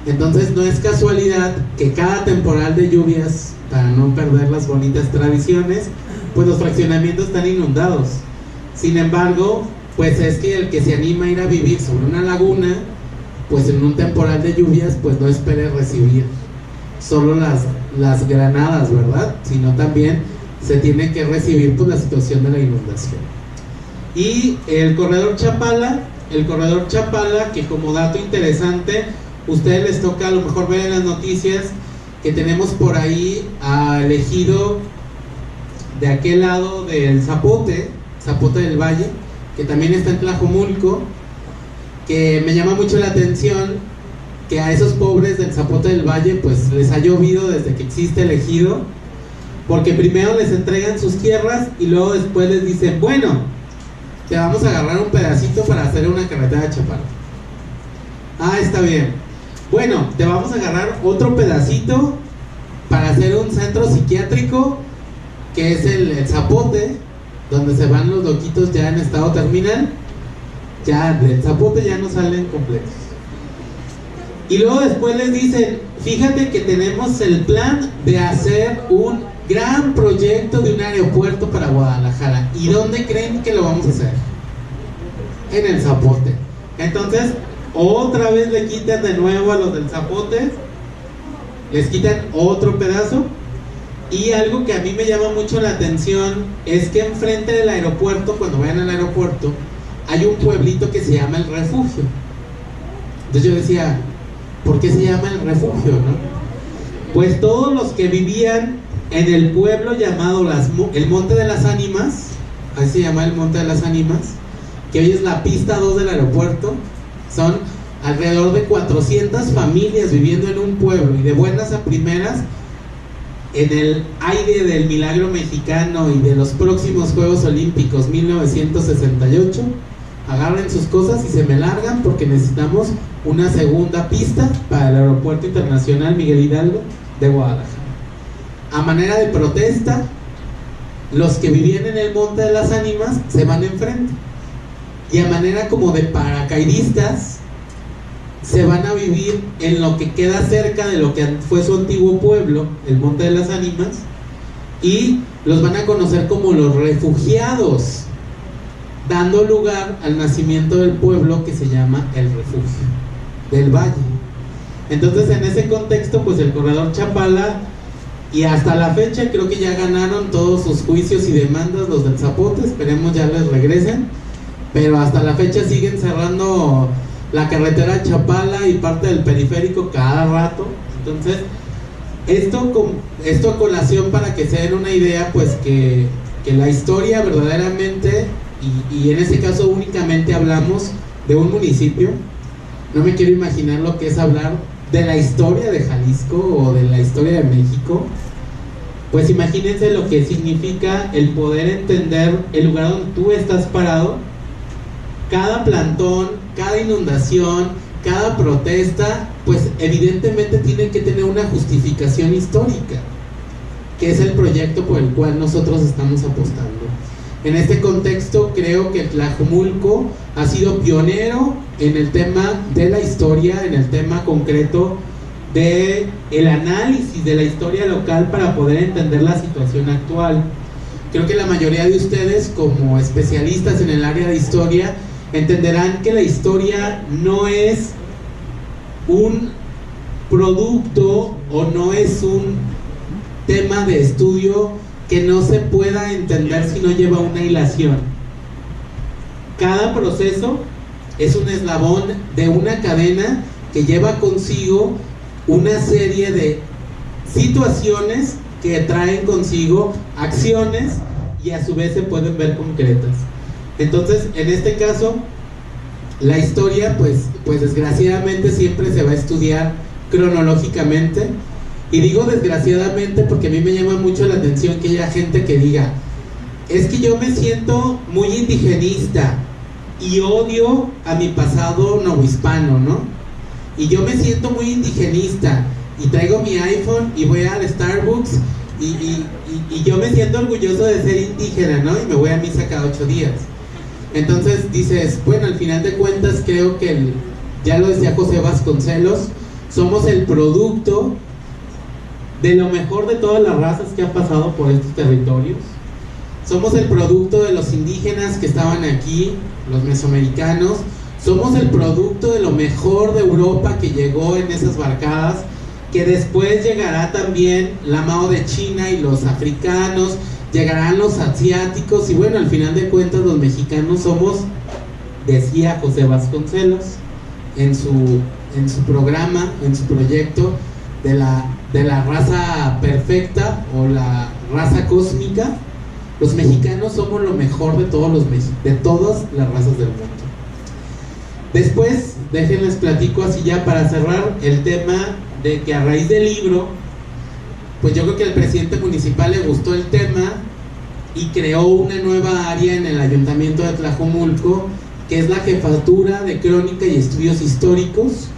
Entonces no es casualidad que cada temporal de lluvias, para no perder las bonitas tradiciones, pues los fraccionamientos están inundados. Sin embargo, pues es que el que se anima a ir a vivir sobre una laguna, pues en un temporal de lluvias, pues no espere recibir solo las granadas, ¿verdad? Sino también se tiene que recibir pues la situación de la inundación. Y el corredor Chapala, que como dato interesante, ustedes les toca a lo mejor ver en las noticias que tenemos por ahí al ejido de aquel lado del Zapote del Valle, que también está en Tlajomulco, que me llama mucho la atención que a esos pobres del Zapote del Valle pues les ha llovido desde que existe el ejido, porque primero les entregan sus tierras y luego después les dicen, bueno, te vamos a agarrar un pedacito para hacer una carretera de Chapala. Ah, está bien. Bueno, te vamos a agarrar otro pedacito para hacer un centro psiquiátrico, que es el Zapote, donde se van los loquitos ya en estado terminal. Ya del Zapote ya no salen completos. Y luego después les dicen, fíjate que tenemos el plan de hacer un gran proyecto de un aeropuerto para Guadalajara. ¿Y dónde creen que lo vamos a hacer? En el Zapote. Entonces, otra vez le quitan de nuevo a los del Zapote, les quitan otro pedazo, Y algo que a mí me llama mucho la atención es que enfrente del aeropuerto, cuando vayan al aeropuerto, hay un pueblito que se llama El Refugio. Entonces yo decía, ¿por qué se llama El Refugio, no? Pues todos los que vivían en el pueblo llamado el Monte de las Ánimas, ahí se llama el Monte de las Ánimas, que hoy es la pista 2 del aeropuerto, son alrededor de 400 familias viviendo en un pueblo, y de buenas a primeras, en el aire del milagro mexicano y de los próximos Juegos Olímpicos 1968, agarren sus cosas y se me largan porque necesitamos una segunda pista para el Aeropuerto Internacional Miguel Hidalgo de Guadalajara. A manera de protesta, los que vivían en el Monte de las Ánimas se van enfrente, y a manera como de paracaidistas se van a vivir en lo que queda cerca de lo que fue su antiguo pueblo, el Monte de las Ánimas, y los van a conocer como los refugiados, dando lugar al nacimiento del pueblo que se llama El Refugio del Valle. Entonces, en ese contexto, pues el corredor Chapala, y hasta la fecha creo que ya ganaron todos sus juicios y demandas los del Zapote, esperemos ya les regresen, pero hasta la fecha siguen cerrando la carretera Chapala y parte del periférico cada rato. Entonces, esto a colación para que se den una idea, pues que la historia verdaderamente, y en este caso únicamente hablamos de un municipio, no me quiero imaginar lo que es hablar de la historia de Jalisco o de la historia de México. Pues imagínense lo que significa el poder entender el lugar donde tú estás parado. Cada plantón, cada inundación, cada protesta, pues evidentemente tiene que tener una justificación histórica, que es el proyecto por el cual nosotros estamos apostando. En este contexto creo que Tlajomulco ha sido pionero en el tema de la historia, en el tema concreto de el análisis de la historia local para poder entender la situación actual. Creo que la mayoría de ustedes, como especialistas en el área de historia, entenderán que la historia no es un producto o no es un tema de estudio que no se pueda entender si no lleva una hilación. Cada proceso es un eslabón de una cadena que lleva consigo una serie de situaciones que traen consigo acciones y a su vez se pueden ver concretas. Entonces, en este caso, la historia, pues desgraciadamente siempre se va a estudiar cronológicamente. Y digo desgraciadamente porque a mí me llama mucho la atención que haya gente que diga, es que yo me siento muy indigenista y odio a mi pasado novohispano, ¿no? Y yo me siento muy indigenista y traigo mi iPhone y voy al Starbucks y yo me siento orgulloso de ser indígena, ¿no? Y me voy a misa cada 8 días. Entonces dices, bueno, al final de cuentas creo que, ya lo decía José Vasconcelos, somos el producto de lo mejor de todas las razas que han pasado por estos territorios. Somos el producto de los indígenas que estaban aquí, los mesoamericanos. Somos el producto de lo mejor de Europa que llegó en esas barcadas, que después llegará también la Mao de China y los africanos, llegarán los asiáticos, y bueno, al final de cuentas los mexicanos somos, decía José Vasconcelos en su programa, en su proyecto de la raza perfecta o la raza cósmica. Los mexicanos somos lo mejor de de todas las razas del mundo. Después, déjenles platico así ya para cerrar el tema de que a raíz del libro, pues yo creo que al presidente municipal le gustó el tema y creó una nueva área en el ayuntamiento de Tlajomulco, que es la Jefatura de Crónica y Estudios Históricos.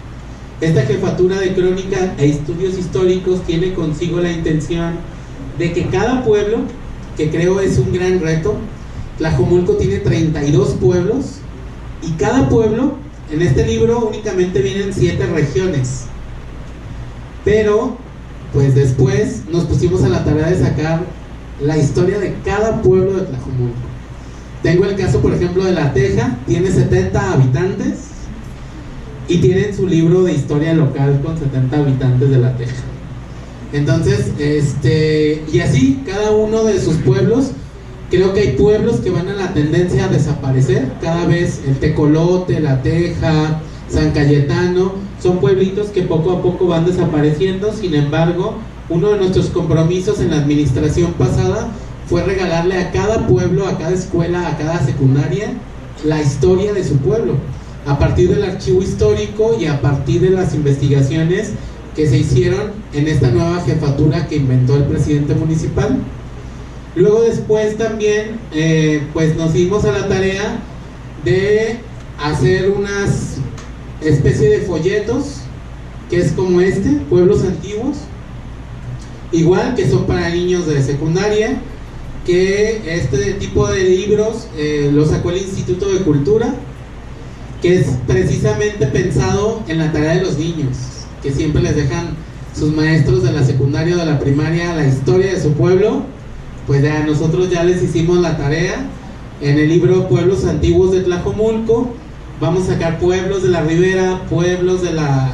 Esta Jefatura de Crónica e Estudios Históricos tiene consigo la intención de que cada pueblo, que creo es un gran reto, Tlajomulco tiene 32 pueblos, y cada pueblo, en este libro únicamente vienen 7 regiones, pero pues después nos pusimos a la tarea de sacar la historia de cada pueblo de Tlajomulco. Tengo el caso, por ejemplo, de La Teja, tiene 70 habitantes y tienen su libro de historia local con 70 habitantes de La Teja. Entonces, y así, cada uno de sus pueblos. Creo que hay pueblos que van a la tendencia a desaparecer. Cada vez el Tecolote, La Teja, San Cayetano, son pueblitos que poco a poco van desapareciendo. Sin embargo, uno de nuestros compromisos en la administración pasada fue regalarle a cada pueblo, a cada escuela, a cada secundaria, la historia de su pueblo, a partir del archivo histórico y a partir de las investigaciones que se hicieron en esta nueva jefatura que inventó el presidente municipal. Luego después también pues nos dimos a la tarea de hacer unas especie de folletos, que es como pueblos antiguos, igual que son para niños de secundaria, que este tipo de libros lo sacó el Instituto de Cultura, que es precisamente pensado en la tarea de los niños, que siempre les dejan sus maestros de la secundaria o de la primaria la historia de su pueblo. Pues ya nosotros ya les hicimos la tarea. En el libro Pueblos Antiguos de Tlajomulco vamos a sacar pueblos de la Ribera, pueblos de la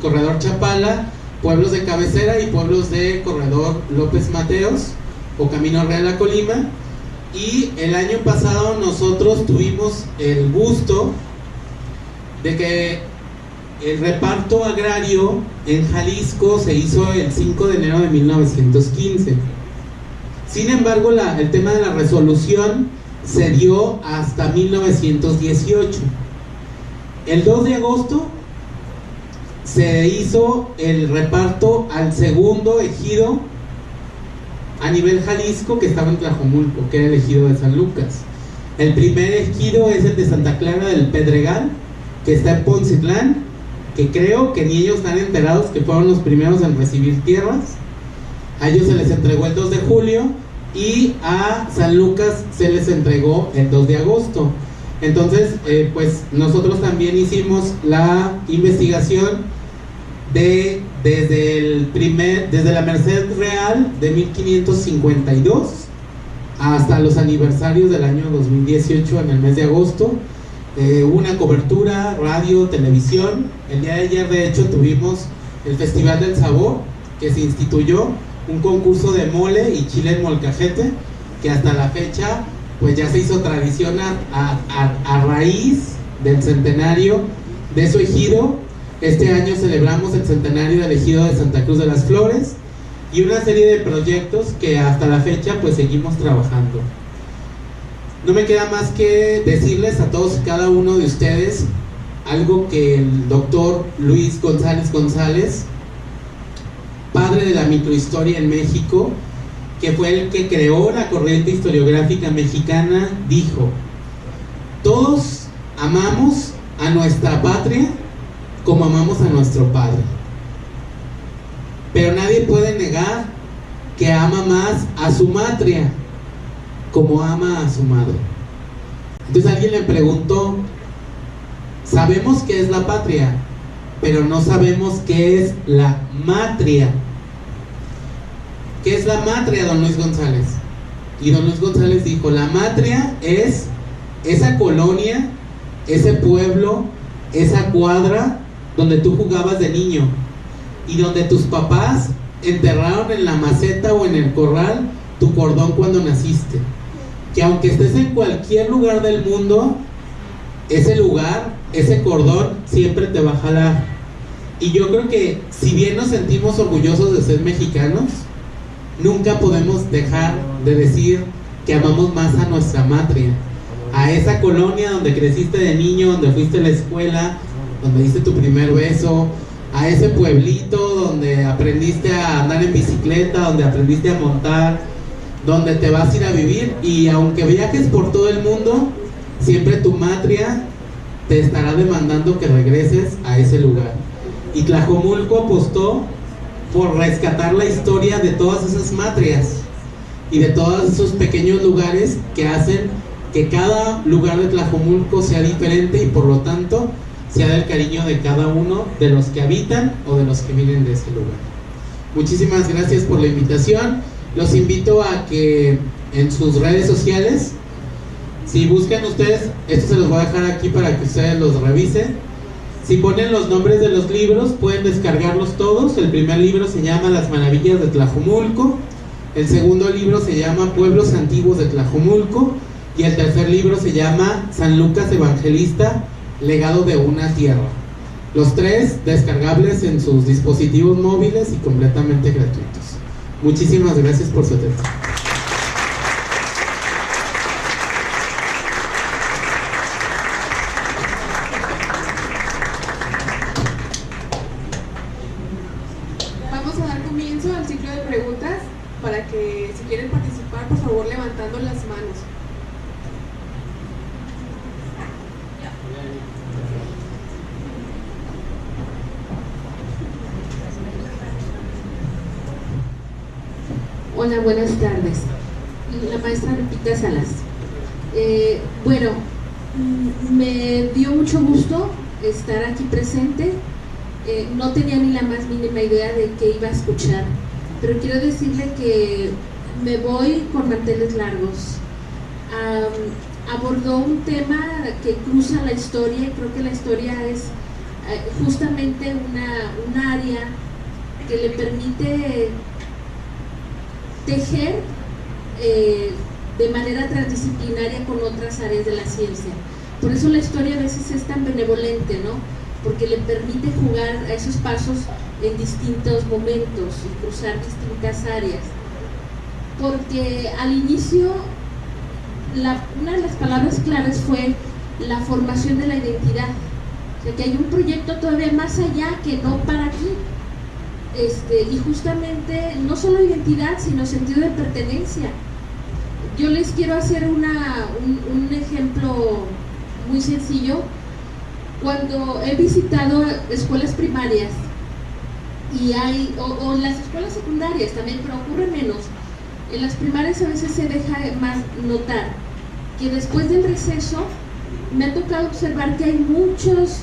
Corredor Chapala, pueblos de cabecera y pueblos de Corredor López Mateos o Camino Real a Colima. Y el año pasado nosotros tuvimos el gusto de que el reparto agrario en Jalisco se hizo el 5 de enero de 1915. Sin embargo, el tema de la resolución se dio hasta 1918. El 2 de agosto se hizo el reparto al segundo ejido a nivel Jalisco, que estaba en Tlajomulco, que era el ejido de San Lucas. El primer ejido es el de Santa Clara del Pedregal, que está en Poncitlán, que creo que ni ellos están enterados que fueron los primeros en recibir tierras. A ellos se les entregó el 2 de julio y a San Lucas se les entregó el 2 de agosto. Entonces, pues nosotros también hicimos la investigación desde la Merced Real de 1552 hasta los aniversarios del año 2018 en el mes de agosto. Una cobertura, radio, televisión. El día de ayer, de hecho, tuvimos el Festival del Sabor, que se instituyó, un concurso de mole y chile en molcajete, que hasta la fecha pues ya se hizo tradición a raíz del centenario de su ejido. Este año celebramos el centenario del ejido de Santa Cruz de las Flores y una serie de proyectos que hasta la fecha pues seguimos trabajando. No me queda más que decirles a todos y cada uno de ustedes algo que el doctor Luis González González, padre de la microhistoria en México, que fue el que creó la corriente historiográfica mexicana, dijo: todos amamos a nuestra patria como amamos a nuestro padre, pero nadie puede negar que ama más a su matria como ama a su madre. Entonces alguien le preguntó: sabemos qué es la patria, pero no sabemos qué es la matria. ¿Qué es la matria, don Luis González? Y don Luis González dijo: la matria es esa colonia, ese pueblo, esa cuadra donde tú jugabas de niño y donde tus papás enterraron en la maceta o en el corral tu cordón cuando naciste. Que aunque estés en cualquier lugar del mundo, ese lugar, ese cordón siempre te va a jalar. Y yo creo que si bien nos sentimos orgullosos de ser mexicanos, nunca podemos dejar de decir que amamos más a nuestra matria, a esa colonia donde creciste de niño, donde fuiste a la escuela, donde diste tu primer beso, a ese pueblito donde aprendiste a andar en bicicleta, donde aprendiste a montar, donde te vas a ir a vivir. Y aunque viajes por todo el mundo, siempre tu matria te estará demandando que regreses a ese lugar. Y Tlajomulco apostó por rescatar la historia de todas esas matrias y de todos esos pequeños lugares que hacen que cada lugar de Tlajomulco sea diferente y por lo tanto sea del cariño de cada uno de los que habitan o de los que vienen de ese lugar. Muchísimas gracias por la invitación. Los invito a que en sus redes sociales, si buscan ustedes, esto se los voy a dejar aquí para que ustedes los revisen. Si ponen los nombres de los libros, pueden descargarlos todos. El primer libro se llama Las Maravillas de Tlajomulco. El segundo libro se llama Pueblos Antiguos de Tlajomulco. Y el tercer libro se llama San Lucas Evangelista, Legado de una Tierra. Los tres descargables en sus dispositivos móviles y completamente gratuitos. Muchísimas gracias por su atención. Vamos a dar comienzo al ciclo de preguntas para que, si quieren participar, por favor levantando las manos. Hola, buenas tardes. La maestra Lupita Salas. Bueno, me dio mucho gusto estar aquí presente. No tenía ni la más mínima idea de qué iba a escuchar, pero quiero decirle que me voy con manteles largos. Abordó un tema que cruza la historia, y creo que la historia es justamente un área que le permite tejer de manera transdisciplinaria con otras áreas de la ciencia. Por eso la historia a veces es tan benevolente, ¿no? Porque le permite jugar a esos pasos en distintos momentos y cruzar distintas áreas. Porque al inicio, una de las palabras claves fue la formación de la identidad. O sea, que hay un proyecto todavía más allá que no para aquí. Y justamente no solo identidad, sino sentido de pertenencia. Yo les quiero hacer un ejemplo muy sencillo. Cuando he visitado escuelas primarias y o en las escuelas secundarias también, pero ocurre menos, en las primarias a veces se deja más notar que después del receso me ha tocado observar que hay muchos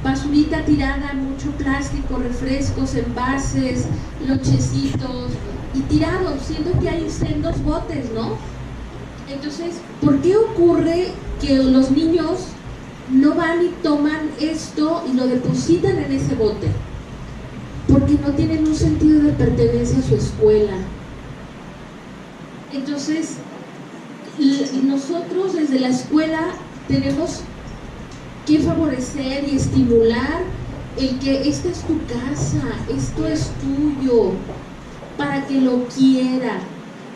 basurita tirada, mucho plástico, refrescos, envases, lonchecitos y tirados, siendo que hay sendos botes, ¿no? Entonces, ¿por qué ocurre que los niños no van y toman esto y lo depositan en ese bote? Porque no tienen un sentido de pertenencia a su escuela. Entonces, nosotros desde la escuela tenemos que favorecer y estimular el que esta es tu casa, esto es tuyo, para que lo quiera,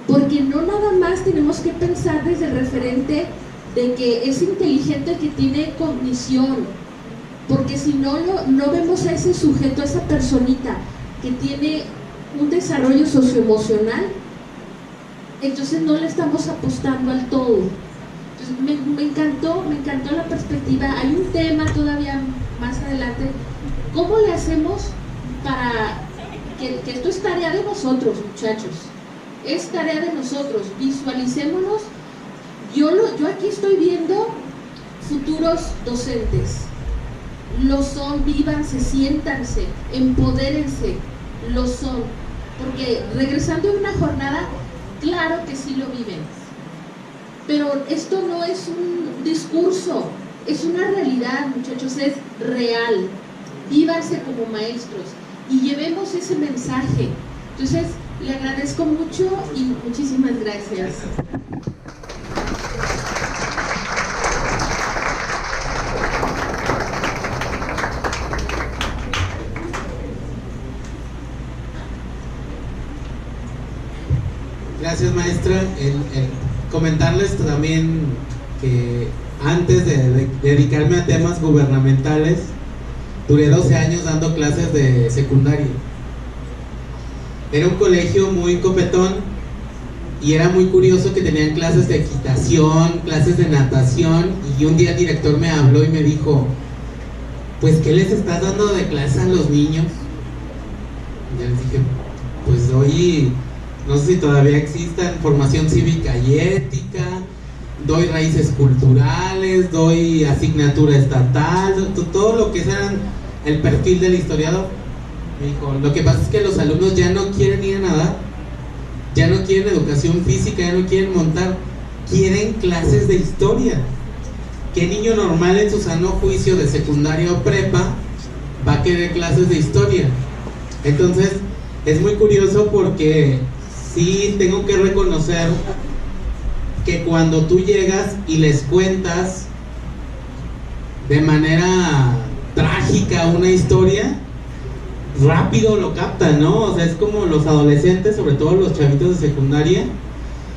porque no nada más tenemos que pensar desde el referente de que es inteligente el que tiene cognición, porque si no, no vemos a ese sujeto, a esa personita que tiene un desarrollo socioemocional, entonces no le estamos apostando al todo. Me encantó la perspectiva. Hay un tema todavía más adelante. ¿Cómo le hacemos para que esto es tarea de nosotros, muchachos? Es tarea de nosotros. Visualicémonos. Yo aquí estoy viendo futuros docentes. Lo son, vívanse, siéntanse, empodérense. Lo son. Porque regresando de una jornada, claro que sí lo viven. Pero esto no es un discurso, es una realidad, muchachos, es real. Vívanse como maestros y llevemos ese mensaje. Entonces, le agradezco mucho y muchísimas gracias. Gracias, maestra. Comentarles también que antes de dedicarme a temas gubernamentales, duré 12 años dando clases de secundaria. Era un colegio muy copetón y era muy curioso que tenían clases de equitación, clases de natación, y un día el director me habló y me dijo: pues, ¿qué les estás dando de clase a los niños? Y yo les dije: pues doy, no sé si todavía existan, formación cívica y ética, doy raíces culturales, doy asignatura estatal, todo lo que sea el perfil del historiador. Me dijo: lo que pasa es que los alumnos ya no quieren ir a nadar, ya no quieren educación física, ya no quieren montar, quieren clases de historia, ¿qué niño normal en su sano juicio de secundaria o prepa va a querer clases de historia? Entonces, es muy curioso porque sí tengo que reconocer que cuando tú llegas y les cuentas de manera trágica una historia, rápido lo captan, ¿no? O sea, es como los adolescentes, sobre todo los chavitos de secundaria.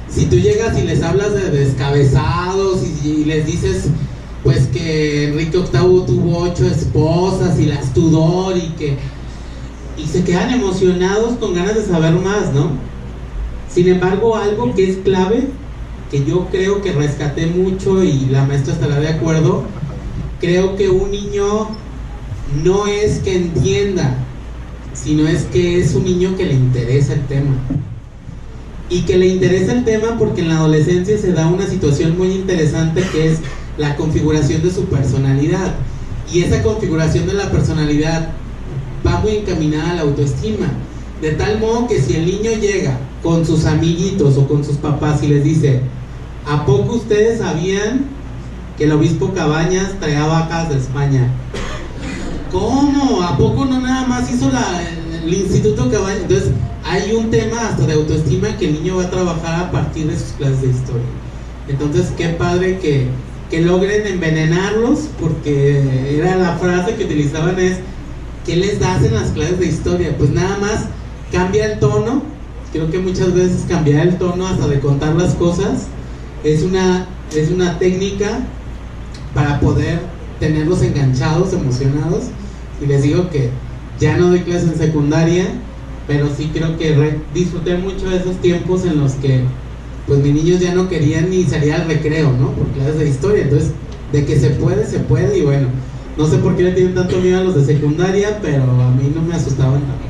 Si tú llegas y les hablas de descabezados y les dices pues que Enrique VIII tuvo 8 esposas y las Tudor y se quedan emocionados con ganas de saber más, ¿no? Sin embargo, algo que es clave, que yo creo que rescaté mucho y la maestra estará de acuerdo, creo que un niño no es que entienda, sino es que es un niño que le interesa el tema. Y que le interesa el tema porque en la adolescencia se da una situación muy interesante que es la configuración de su personalidad. Y esa configuración de la personalidad va muy encaminada a la autoestima. De tal modo que si el niño llega con sus amiguitos o con sus papás y les dice: ¿a poco ustedes sabían que el obispo Cabañas traía vacas de España? ¿Cómo? ¿A poco no nada más hizo el Instituto Cabañas? Entonces hay un tema hasta de autoestima que el niño va a trabajar a partir de sus clases de historia. Entonces qué padre que logren envenenarlos, porque era la frase que utilizaban es: ¿qué les das en las clases de historia? Pues nada más cambia el tono. Creo que muchas veces cambiar el tono hasta de contar las cosas es una técnica para poder tenerlos enganchados, emocionados. Y les digo que ya no doy clases en secundaria, pero sí creo que disfruté mucho de esos tiempos en los que pues mis niños ya no querían ni salir al recreo, ¿no? Por clases de historia. Entonces, de que se puede, y bueno, no sé por qué le tienen tanto miedo a los de secundaria, pero a mí no me asustaban tanto.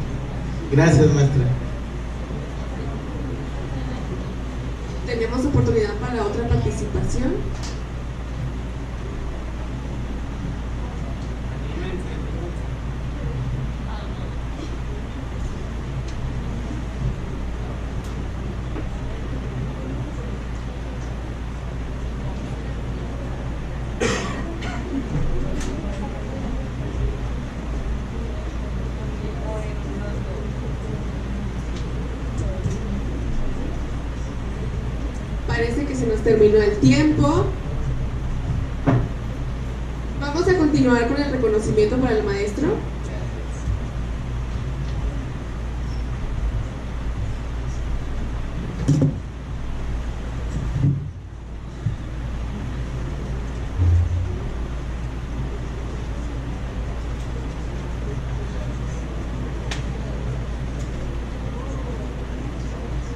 Gracias, maestra. Tenemos oportunidad para otra participación. Parece que se nos terminó el tiempo. Vamos a continuar con el reconocimiento para el maestro.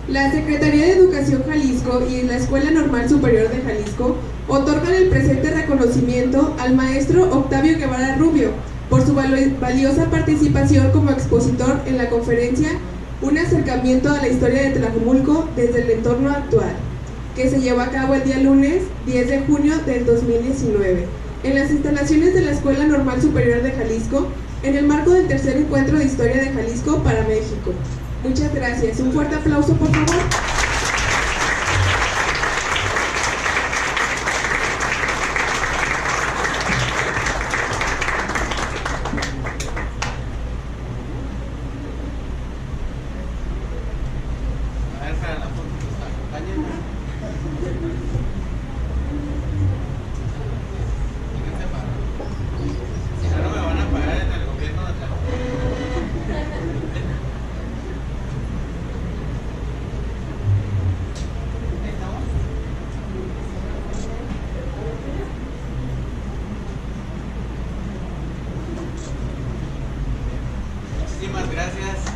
La Secretaría de Educación Jalisco y la Escuela Normal Superior de Jalisco otorgan el presente reconocimiento al maestro Octavio Guevara Rubio por su valiosa participación como expositor en la conferencia Un acercamiento a la historia de Tlajomulco desde el entorno actual, que se llevó a cabo el día lunes 10 de junio del 2019 en las instalaciones de la Escuela Normal Superior de Jalisco, en el marco del tercer encuentro de Historia de Jalisco para México. Muchas gracias. Un fuerte aplauso, por favor. A ver, para la foto que nos acompañen. Fíjense para. Si no, no me van a pagar en el gobierno de Tlajomulco. Muchísimas gracias.